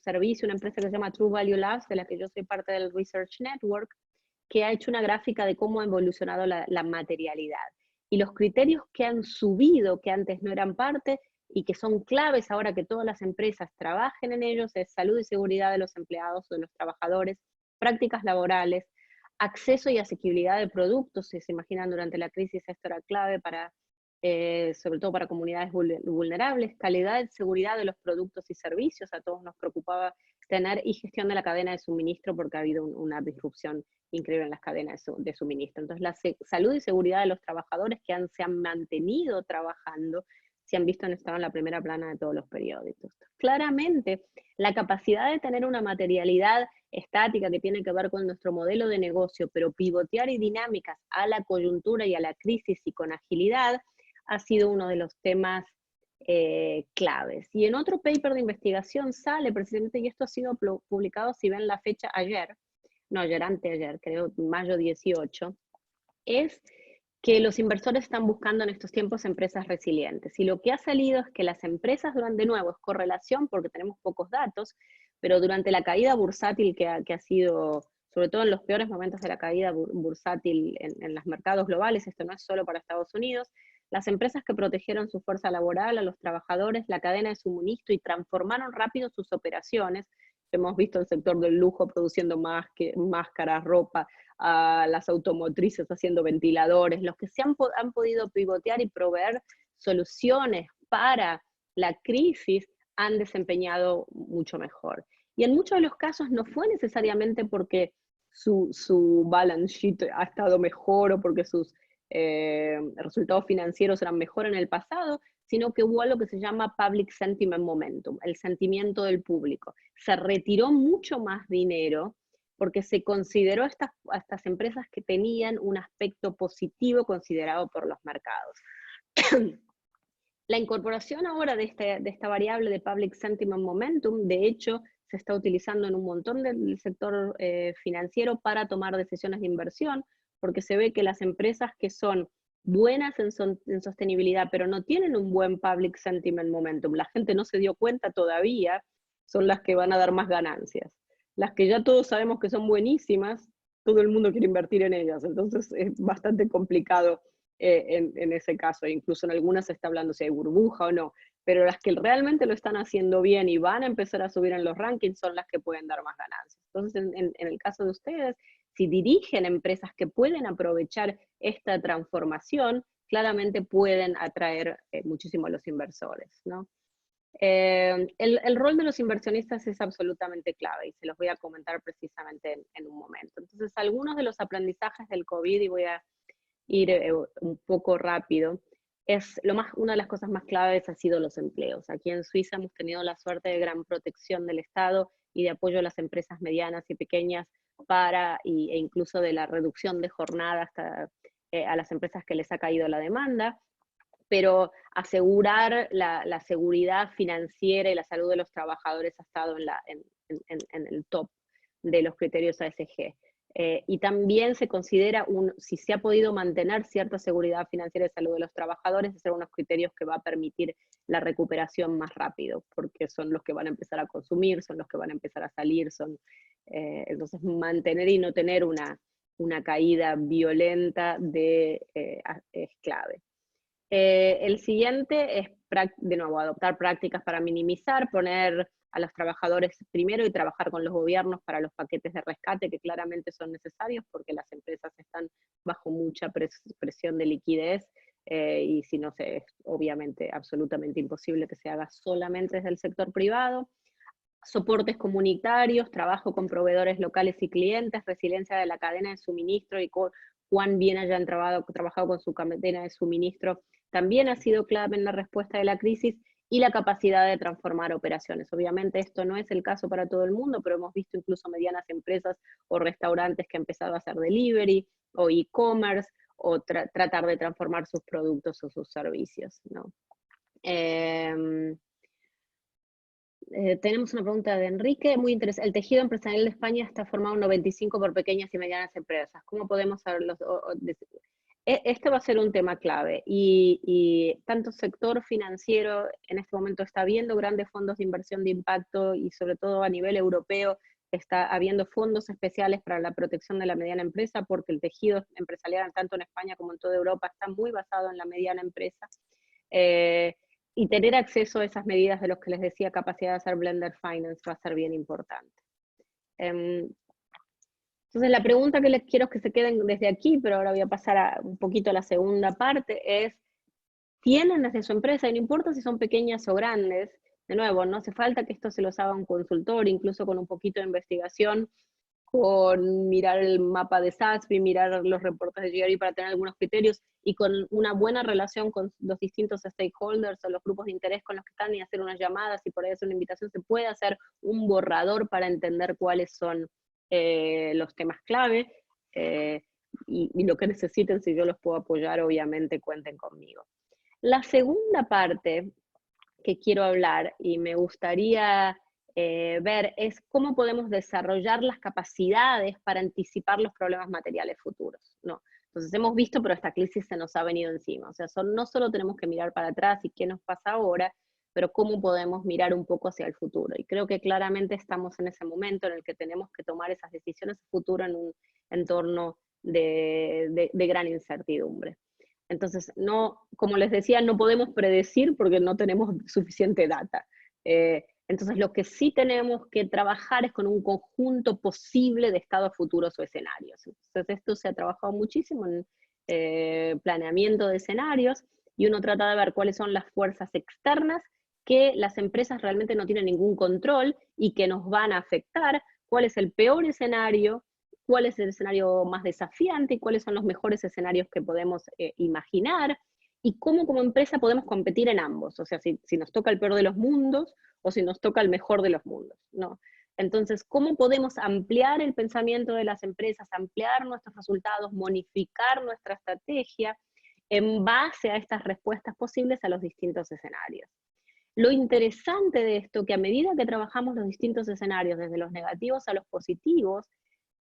servicio, una empresa que se llama True Value Labs, de la que yo soy parte del Research Network, que ha hecho una gráfica de cómo ha evolucionado la materialidad. Y los criterios que han subido, que antes no eran parte, y que son claves ahora que todas las empresas trabajen en ellos, es salud y seguridad de los empleados o de los trabajadores, prácticas laborales, acceso y asequibilidad de productos. Si se imaginan, durante la crisis esto era clave para, sobre todo para comunidades vulnerables, calidad y seguridad de los productos y servicios, a todos nos preocupaba tener, y gestión de la cadena de suministro, porque ha habido una disrupción increíble en las cadenas de suministro. Entonces, la salud y seguridad de los trabajadores que se han mantenido trabajando, se han visto, han estado en la primera plana de todos los periódicos. Claramente, la capacidad de tener una materialidad estática que tiene que ver con nuestro modelo de negocio, pero pivotear y dinámicas a la coyuntura y a la crisis y con agilidad, ha sido uno de los temas claves. Y en otro paper de investigación sale precisamente, y esto ha sido publicado, si ven la fecha, anteayer, creo, mayo 18, es que los inversores están buscando en estos tiempos empresas resilientes. Y lo que ha salido es que las empresas, de nuevo, es correlación porque tenemos pocos datos, pero durante la caída bursátil que ha sido, sobre todo en los peores momentos de la caída bursátil en los mercados globales, esto no es solo para Estados Unidos, las empresas que protegieron su fuerza laboral, a los trabajadores, la cadena de suministro y transformaron rápido sus operaciones, hemos visto el sector del lujo produciendo máscaras, ropa, a las automotrices haciendo ventiladores, los que han podido pivotear y proveer soluciones para la crisis han desempeñado mucho mejor. Y en muchos de los casos no fue necesariamente porque su balance sheet ha estado mejor o porque sus resultados financieros eran mejor en el pasado, sino que hubo algo que se llama public sentiment momentum, el sentimiento del público. Se retiró mucho más dinero porque se consideró a estas empresas que tenían un aspecto positivo considerado por los mercados. La incorporación ahora de esta variable de public sentiment momentum, de hecho, se está utilizando en un montón del sector financiero para tomar decisiones de inversión, porque se ve que las empresas que son buenas en sostenibilidad, pero no tienen un buen public sentiment momentum, la gente no se dio cuenta todavía, son las que van a dar más ganancias. Las que ya todos sabemos que son buenísimas, todo el mundo quiere invertir en ellas, entonces es bastante complicado en ese caso, incluso en algunas se está hablando si hay burbuja o no, pero las que realmente lo están haciendo bien y van a empezar a subir en los rankings son las que pueden dar más ganancias. Entonces, en el caso de ustedes, si dirigen empresas que pueden aprovechar esta transformación, claramente pueden atraer muchísimo a los inversores, ¿no? El rol de los inversionistas es absolutamente clave y se los voy a comentar precisamente en un momento. Entonces, algunos de los aprendizajes del COVID, y voy a ir un poco rápido, una de las cosas más claves ha sido los empleos. Aquí en Suiza hemos tenido la suerte de gran protección del Estado y de apoyo a las empresas medianas y pequeñas e incluso de la reducción de jornadas a las empresas que les ha caído la demanda, pero asegurar la seguridad financiera y la salud de los trabajadores ha estado en el top de los criterios ASG. Y también se considera, si se ha podido mantener cierta seguridad financiera y salud de los trabajadores, de ser unos criterios que va a permitir la recuperación más rápido, porque son los que van a empezar a consumir, son los que van a empezar a salir, entonces mantener y no tener una caída violenta es clave. El siguiente es, de nuevo, adoptar prácticas para minimizar, poner a los trabajadores primero y trabajar con los gobiernos para los paquetes de rescate que claramente son necesarios porque las empresas están bajo mucha presión de liquidez y si no, es obviamente absolutamente imposible que se haga solamente desde el sector privado. Soportes comunitarios, trabajo con proveedores locales y clientes, resiliencia de la cadena de suministro y cuán bien hayan trabajado con su cadena de suministro, también ha sido clave en la respuesta de la crisis, y la capacidad de transformar operaciones. Obviamente esto no es el caso para todo el mundo, pero hemos visto incluso medianas empresas o restaurantes que han empezado a hacer delivery o e-commerce o tratar de transformar sus productos o sus servicios, ¿no? Tenemos una pregunta de Enrique, muy interesante. El tejido empresarial de España está formado un 95% por pequeñas y medianas empresas. ¿Cómo podemos saberlo? Este va a ser un tema clave y tanto sector financiero en este momento está viendo grandes fondos de inversión de impacto y sobre todo a nivel europeo está habiendo fondos especiales para la protección de la mediana empresa porque el tejido empresarial tanto en España como en toda Europa está muy basado en la mediana empresa. Y tener acceso a esas medidas de los que les decía, capacidad de hacer blended finance va a ser bien importante. Entonces la pregunta que les quiero es que se queden desde aquí, pero ahora voy a pasar un poquito a la segunda parte, es, ¿tienen desde su empresa, y no importa si son pequeñas o grandes, de nuevo, no hace falta que esto se los haga un consultor, incluso con un poquito de investigación, con mirar el mapa de SASB, mirar los reportes de GRI para tener algunos criterios, y con una buena relación con los distintos stakeholders o los grupos de interés con los que están, y hacer unas llamadas, y por ahí hacer una invitación, se puede hacer un borrador para entender cuáles son los temas clave, y lo que necesiten, si yo los puedo apoyar, obviamente cuenten conmigo. La segunda parte que quiero hablar, y me gustaría ver, es cómo podemos desarrollar las capacidades para anticipar los problemas materiales futuros, ¿no? Entonces hemos visto, pero esta crisis se nos ha venido encima, o sea, no solo tenemos que mirar para atrás y qué nos pasa ahora, pero cómo podemos mirar un poco hacia el futuro. Y creo que claramente estamos en ese momento en el que tenemos que tomar esas decisiones de futuro en un entorno de gran incertidumbre. Entonces, como les decía, no podemos predecir porque no tenemos suficiente data. Entonces, lo que sí tenemos que trabajar es con un conjunto posible de estados futuros o escenarios. Entonces, esto se ha trabajado muchísimo en planeamiento de escenarios, y uno trata de ver cuáles son las fuerzas externas que las empresas realmente no tienen ningún control y que nos van a afectar, cuál es el peor escenario, cuál es el escenario más desafiante y cuáles son los mejores escenarios que podemos imaginar, y cómo como empresa podemos competir en ambos, o sea, si nos toca el peor de los mundos o si nos toca el mejor de los mundos, ¿no? Entonces, ¿cómo podemos ampliar el pensamiento de las empresas, ampliar nuestros resultados, modificar nuestra estrategia en base a estas respuestas posibles a los distintos escenarios? Lo interesante de esto, que a medida que trabajamos los distintos escenarios, desde los negativos a los positivos,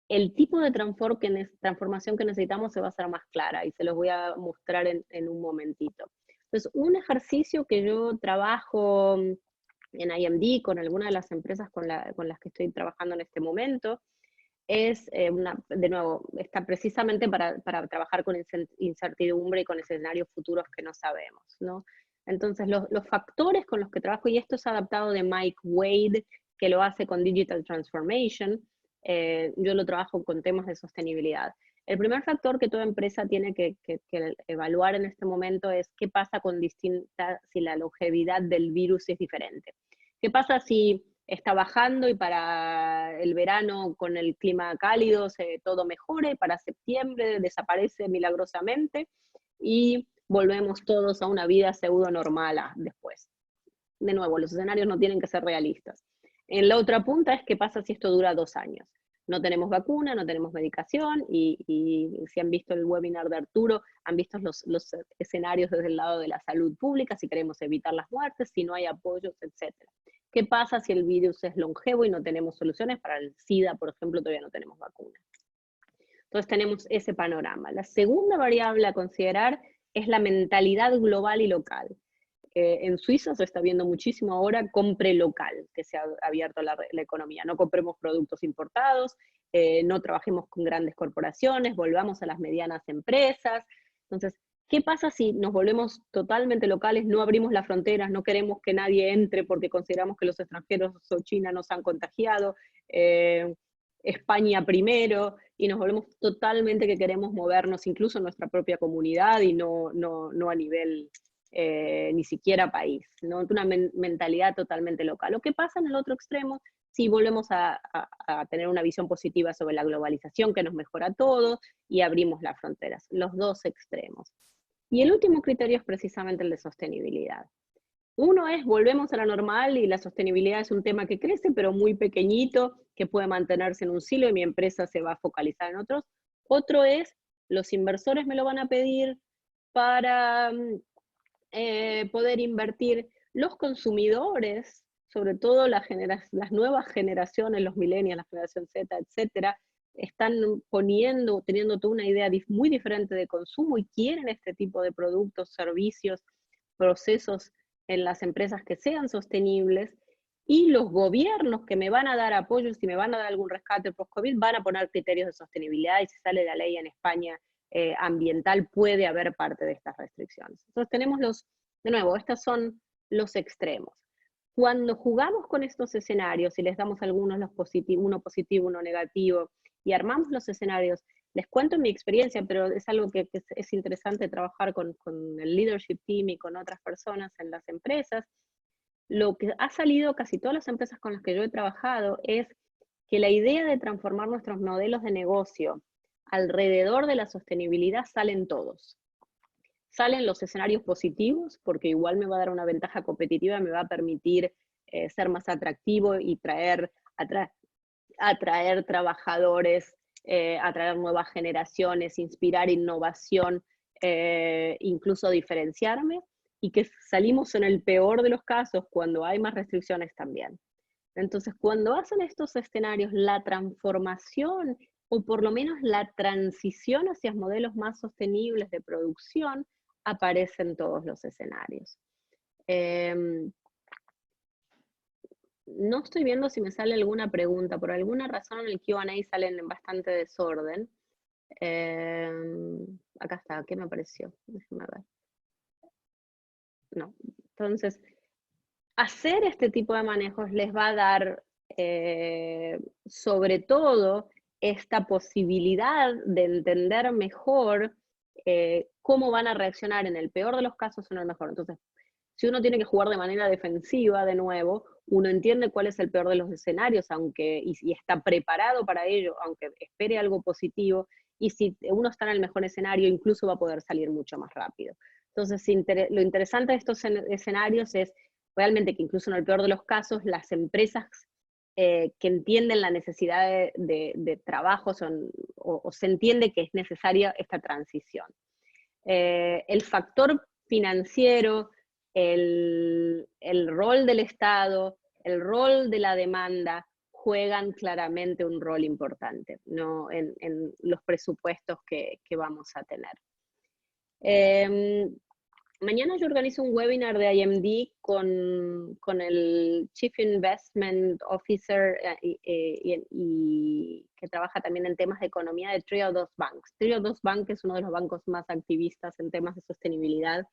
el tipo de transformación que necesitamos se va a hacer más clara, y se los voy a mostrar en un momentito. Entonces, un ejercicio que yo trabajo en IMD con alguna de las empresas con las que estoy trabajando en este momento, es, de nuevo, está precisamente para trabajar con incertidumbre y con escenarios futuros que no sabemos, ¿no? Entonces, los factores con los que trabajo, y esto es adaptado de Mike Wade, que lo hace con Digital Transformation, yo lo trabajo con temas de sostenibilidad. El primer factor que toda empresa tiene que evaluar en este momento es qué pasa si la longevidad del virus es diferente. ¿Qué pasa si está bajando y para el verano con el clima cálido todo mejore, para septiembre desaparece milagrosamente y volvemos todos a una vida pseudo normal después? De nuevo, los escenarios no tienen que ser realistas. En la otra punta es qué pasa si esto dura 2 años. No tenemos vacuna, no tenemos medicación, y si han visto el webinar de Arturo, han visto los escenarios desde el lado de la salud pública, si queremos evitar las muertes, si no hay apoyos, etc. ¿Qué pasa si el virus es longevo y no tenemos soluciones? Para el SIDA, por ejemplo, todavía no tenemos vacuna. Entonces tenemos ese panorama. La segunda variable a considerar es la mentalidad global y local. En Suiza se está viendo muchísimo ahora compre local, que se ha abierto la economía. No compremos productos importados, no trabajemos con grandes corporaciones, volvamos a las medianas empresas. Entonces, ¿qué pasa si nos volvemos totalmente locales, no abrimos las fronteras, no queremos que nadie entre porque consideramos que los extranjeros o China nos han contagiado, España primero, y nos volvemos totalmente que queremos movernos incluso en nuestra propia comunidad y no a nivel ni siquiera país, ¿no? Una mentalidad totalmente local. Lo que pasa en el otro extremo, si volvemos a tener una visión positiva sobre la globalización que nos mejora todo y abrimos las fronteras, los dos extremos. Y el último criterio es precisamente el de sostenibilidad. Uno es, volvemos a la normal y la sostenibilidad es un tema que crece, pero muy pequeñito, que puede mantenerse en un silo y mi empresa se va a focalizar en otros. Otro es, los inversores me lo van a pedir para poder invertir. Los consumidores, sobre todo las nuevas generaciones, los millennials, la generación Z, etcétera, están teniendo toda una idea muy diferente de consumo y quieren este tipo de productos, servicios, procesos en las empresas que sean sostenibles, y los gobiernos que me van a dar apoyo, si me van a dar algún rescate post-COVID, van a poner criterios de sostenibilidad, y si sale la ley en España ambiental, puede haber parte de estas restricciones. Entonces tenemos de nuevo, estos son los extremos. Cuando jugamos con estos escenarios y les damos algunos uno positivo, uno negativo, y armamos los escenarios, les cuento mi experiencia, pero es algo que es interesante trabajar con el leadership team y con otras personas en las empresas. Lo que ha salido casi todas las empresas con las que yo he trabajado es que la idea de transformar nuestros modelos de negocio alrededor de la sostenibilidad salen todos. Salen los escenarios positivos, porque igual me va a dar una ventaja competitiva, me va a permitir ser más atractivo y atraer trabajadores, atraer nuevas generaciones, inspirar innovación, incluso diferenciarme, y que salimos en el peor de los casos cuando hay más restricciones también. Entonces, cuando hacen estos escenarios, la transformación o por lo menos la transición hacia modelos más sostenibles de producción aparece en todos los escenarios. No estoy viendo si me sale alguna pregunta. Por alguna razón en el Q&A salen en bastante desorden. Acá está, ¿qué me apareció? Déjenme ver. No, entonces, hacer este tipo de manejos les va a dar, sobre todo, esta posibilidad de entender mejor cómo van a reaccionar en el peor de los casos o en el mejor. Entonces, si uno tiene que jugar de manera defensiva de nuevo, uno entiende cuál es el peor de los escenarios, y está preparado para ello, aunque espere algo positivo, y si uno está en el mejor escenario, incluso va a poder salir mucho más rápido. Entonces, lo interesante de estos escenarios es realmente que incluso en el peor de los casos, las empresas que entienden la necesidad de trabajo o se entiende que es necesaria esta transición. El factor financiero, el rol del Estado, el rol de la demanda, juegan claramente un rol importante, ¿no? en los presupuestos que vamos a tener. Mañana yo organizo un webinar de IMD con el Chief Investment Officer y que trabaja también en temas de economía de Triodos Bank. Triodos Bank es uno de los bancos más activistas en temas de sostenibilidad.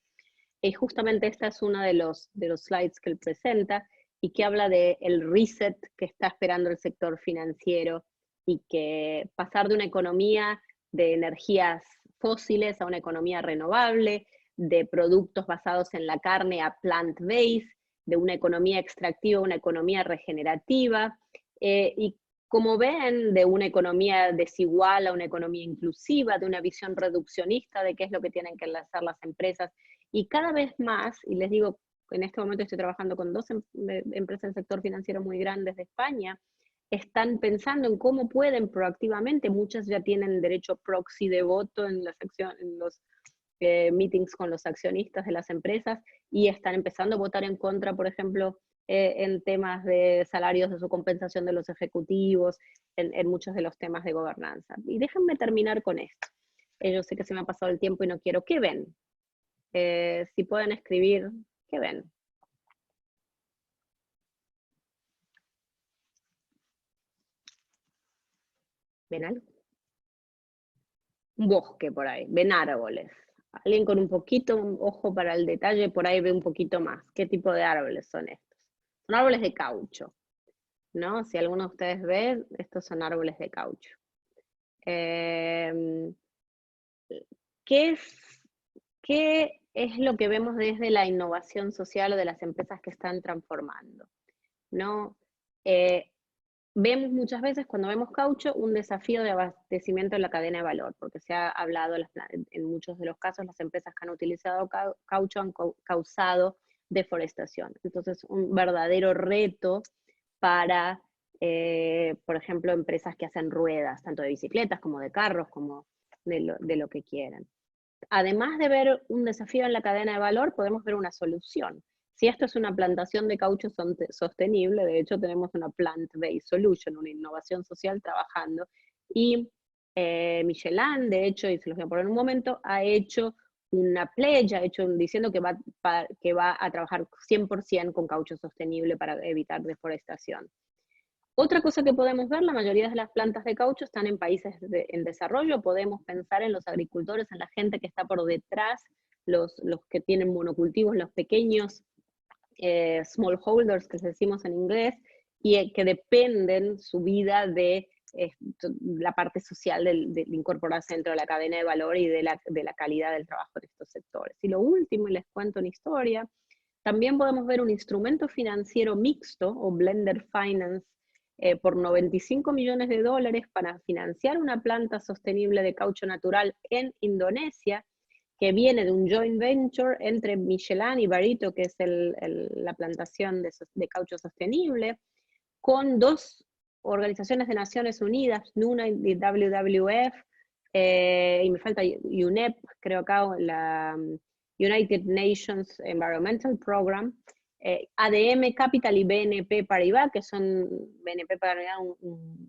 Y justamente esta es una de los slides que él presenta y que habla del reset que está esperando el sector financiero y que pasar de una economía de energías fósiles a una economía renovable, de productos basados en la carne a plant-based, de una economía extractiva a una economía regenerativa, y como ven, de una economía desigual a una economía inclusiva, de una visión reduccionista de qué es lo que tienen que hacer las empresas, y cada vez más, y les digo, en este momento estoy trabajando con 2 empresas del sector financiero muy grandes de España, están pensando en cómo pueden proactivamente, muchas ya tienen derecho proxy de voto en los meetings con los accionistas de las empresas y están empezando a votar en contra, por ejemplo, en temas de salarios, de su compensación de los ejecutivos, en muchos de los temas de gobernanza. Y déjenme terminar con esto. Yo sé que se me ha pasado el tiempo y no quiero. ¿Qué ven? Si pueden escribir, ¿qué ven? ¿Ven algo? Un bosque por ahí, ven árboles. Alguien con un ojo para el detalle, por ahí ve un poquito más. ¿Qué tipo de árboles son estos? Son árboles de caucho, ¿no? Si alguno de ustedes ve, estos son árboles de caucho. ¿Qué es lo que vemos desde la innovación social o de las empresas que están transformando? ¿No? Vemos muchas veces, cuando vemos caucho, un desafío de abastecimiento en la cadena de valor, porque se ha hablado, en muchos de los casos, las empresas que han utilizado caucho han causado deforestación. Entonces, un verdadero reto para, por ejemplo, empresas que hacen ruedas, tanto de bicicletas como de carros, como de lo que quieran. Además de ver un desafío en la cadena de valor, podemos ver una solución. Si esto es una plantación de caucho sostenible, de hecho tenemos una plant-based solution, una innovación social trabajando, y Michelin, de hecho, y se los voy a poner en un momento, ha hecho una pledge, diciendo que va a trabajar 100% con caucho sostenible para evitar deforestación. Otra cosa que podemos ver, la mayoría de las plantas de caucho están en países en desarrollo, podemos pensar en los agricultores, en la gente que está por detrás, los que tienen monocultivos, los pequeños smallholders, que decimos en inglés, y que dependen su vida de la parte social de incorporarse dentro de la cadena de valor y de la calidad del trabajo de estos sectores. Y lo último, y les cuento una historia, también podemos ver un instrumento financiero mixto, o blender finance, por 95 millones de dólares para financiar una planta sostenible de caucho natural en Indonesia, que viene de un joint venture entre Michelin y Barito, que es la plantación de caucho sostenible, con 2 organizaciones de Naciones Unidas, NUNA y WWF, y me falta UNEP, creo acá, la United Nations Environmental Program, ADM Capital y BNP Paribas, que son BNP Paribas, un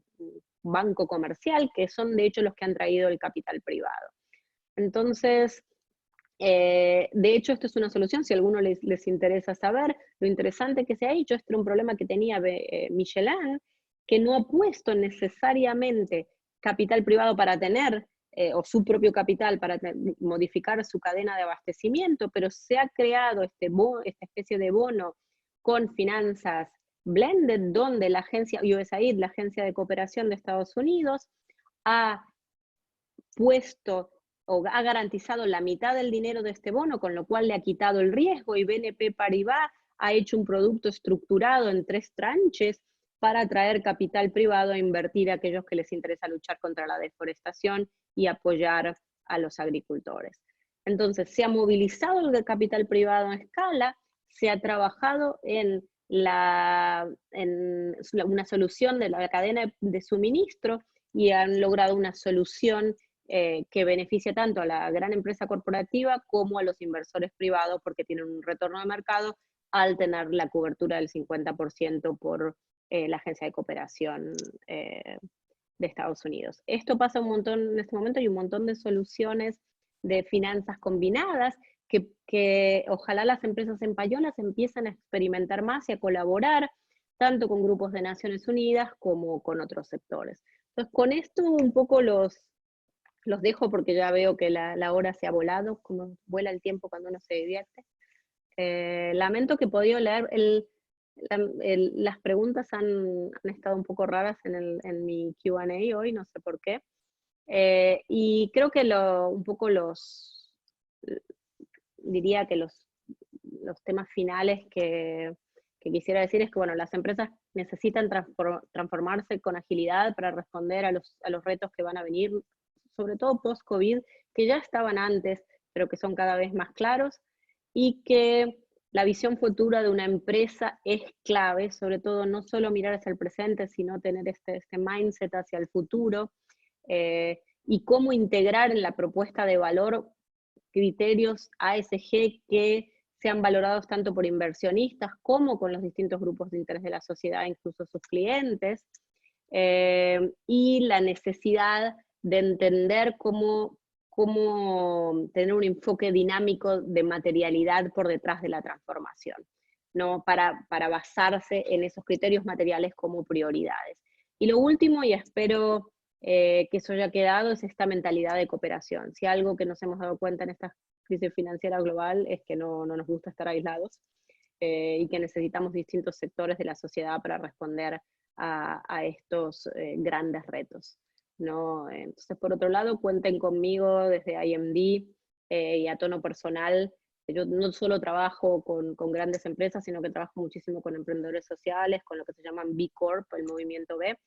banco comercial, que son de hecho los que han traído el capital privado. Entonces, de hecho, esto es una solución, si a alguno les interesa saber, lo interesante que se ha hecho, este era un problema que tenía Michelin, que no ha puesto necesariamente capital privado para tener, o su propio capital para modificar su cadena de abastecimiento, pero se ha creado esta especie de bono con finanzas blended, donde la agencia USAID, la Agencia de Cooperación de Estados Unidos, ha puesto o ha garantizado la mitad del dinero de este bono, con lo cual le ha quitado el riesgo, y BNP Paribas ha hecho un producto estructurado en 3 tranches para atraer capital privado a invertir a aquellos que les interesa luchar contra la deforestación y apoyar a los agricultores. Entonces, se ha movilizado el capital privado a escala, se ha trabajado en una solución de la cadena de suministro y han logrado una solución que beneficia tanto a la gran empresa corporativa como a los inversores privados, porque tienen un retorno de mercado al tener la cobertura del 50% por la Agencia de Cooperación de Estados Unidos. Esto pasa un montón en este momento, hay un montón de soluciones de finanzas combinadas que ojalá las empresas españolas empiecen a experimentar más y a colaborar tanto con grupos de Naciones Unidas como con otros sectores. Entonces, con esto un poco los dejo, porque ya veo que la hora se ha volado, como vuela el tiempo cuando uno se divierte. Lamento que he podido leer, las preguntas han estado un poco raras en mi Q&A hoy, no sé por qué. Y creo que diría que los temas finales que quisiera decir es que, bueno, las empresas necesitan transformarse con agilidad para responder a los retos que van a venir, sobre todo post-COVID, que ya estaban antes, pero que son cada vez más claros, y que la visión futura de una empresa es clave, sobre todo no solo mirar hacia el presente, sino tener este mindset hacia el futuro, y cómo integrar en la propuesta de valor criterios ASG que sean valorados tanto por inversionistas como con los distintos grupos de interés de la sociedad, incluso sus clientes, y la necesidad de entender cómo tener un enfoque dinámico de materialidad por detrás de la transformación, ¿no? Para basarse en esos criterios materiales como prioridades. Y lo último, y espero que eso haya quedado, es esta mentalidad de cooperación. Si algo que nos hemos dado cuenta en esta crisis financiera global es que no nos gusta estar aislados, y que necesitamos distintos sectores de la sociedad para responder a estos grandes retos, ¿no? Entonces, por otro lado, cuenten conmigo desde IMD, y a tono personal. Yo no solo trabajo con grandes empresas, sino que trabajo muchísimo con emprendedores sociales, con lo que se llaman B Corp, el movimiento B,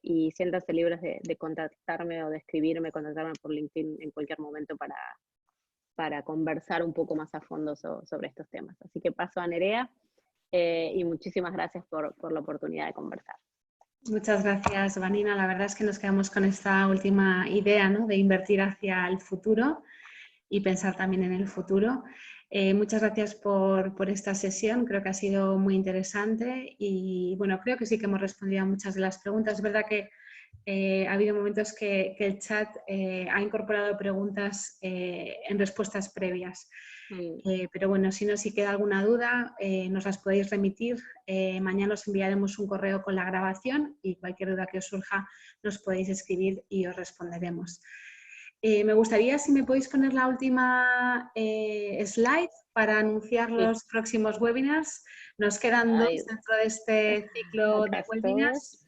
y siéntanse libres de contactarme o de escribirme, contactarme por LinkedIn en cualquier momento para conversar un poco más a fondo sobre estos temas. Así que paso a Nerea, y muchísimas gracias por la oportunidad de conversar. Muchas gracias, Vanina. La verdad es que nos quedamos con esta última idea, ¿no?, de invertir hacia el futuro y pensar también en el futuro. Muchas gracias por esta sesión, creo que ha sido muy interesante y bueno, creo que sí que hemos respondido a muchas de las preguntas. Es verdad que ha habido momentos que el chat ha incorporado preguntas en respuestas previas. Pero bueno, si queda alguna duda, nos las podéis remitir. Mañana os enviaremos un correo con la grabación y cualquier duda que os surja nos podéis escribir y os responderemos. Me gustaría si me podéis poner la última slide para anunciar los próximos webinars. Nos quedan 2 dentro de este ciclo de webinars.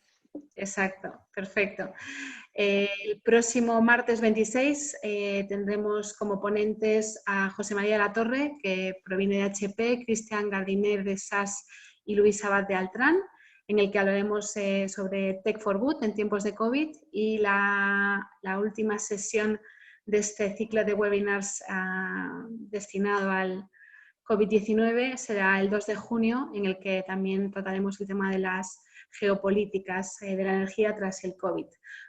Exacto, perfecto. El próximo martes 26 tendremos como ponentes a José María de la Torre, que proviene de HP, Cristian Gardiner de SAS y Luis Abad de Altran, en el que hablaremos sobre Tech for Good en tiempos de COVID, y la última sesión de este ciclo de webinars destinado al COVID-19 será el 2 de junio, en el que también trataremos el tema de las geopolíticas de la energía tras el COVID,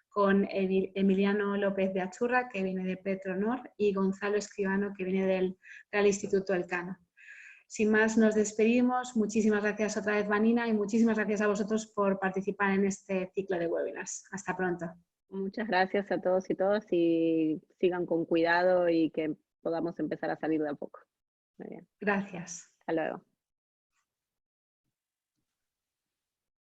con Emiliano López de Achurra, que viene de Petronor, y Gonzalo Escribano, que viene del Real Instituto Elcano. Sin más, nos despedimos. Muchísimas gracias otra vez, Vanina, y muchísimas gracias a vosotros por participar en este ciclo de webinars. Hasta pronto. Muchas gracias a todos y todas, y sigan con cuidado y que podamos empezar a salir de a poco. Muy bien. Gracias. Hasta luego.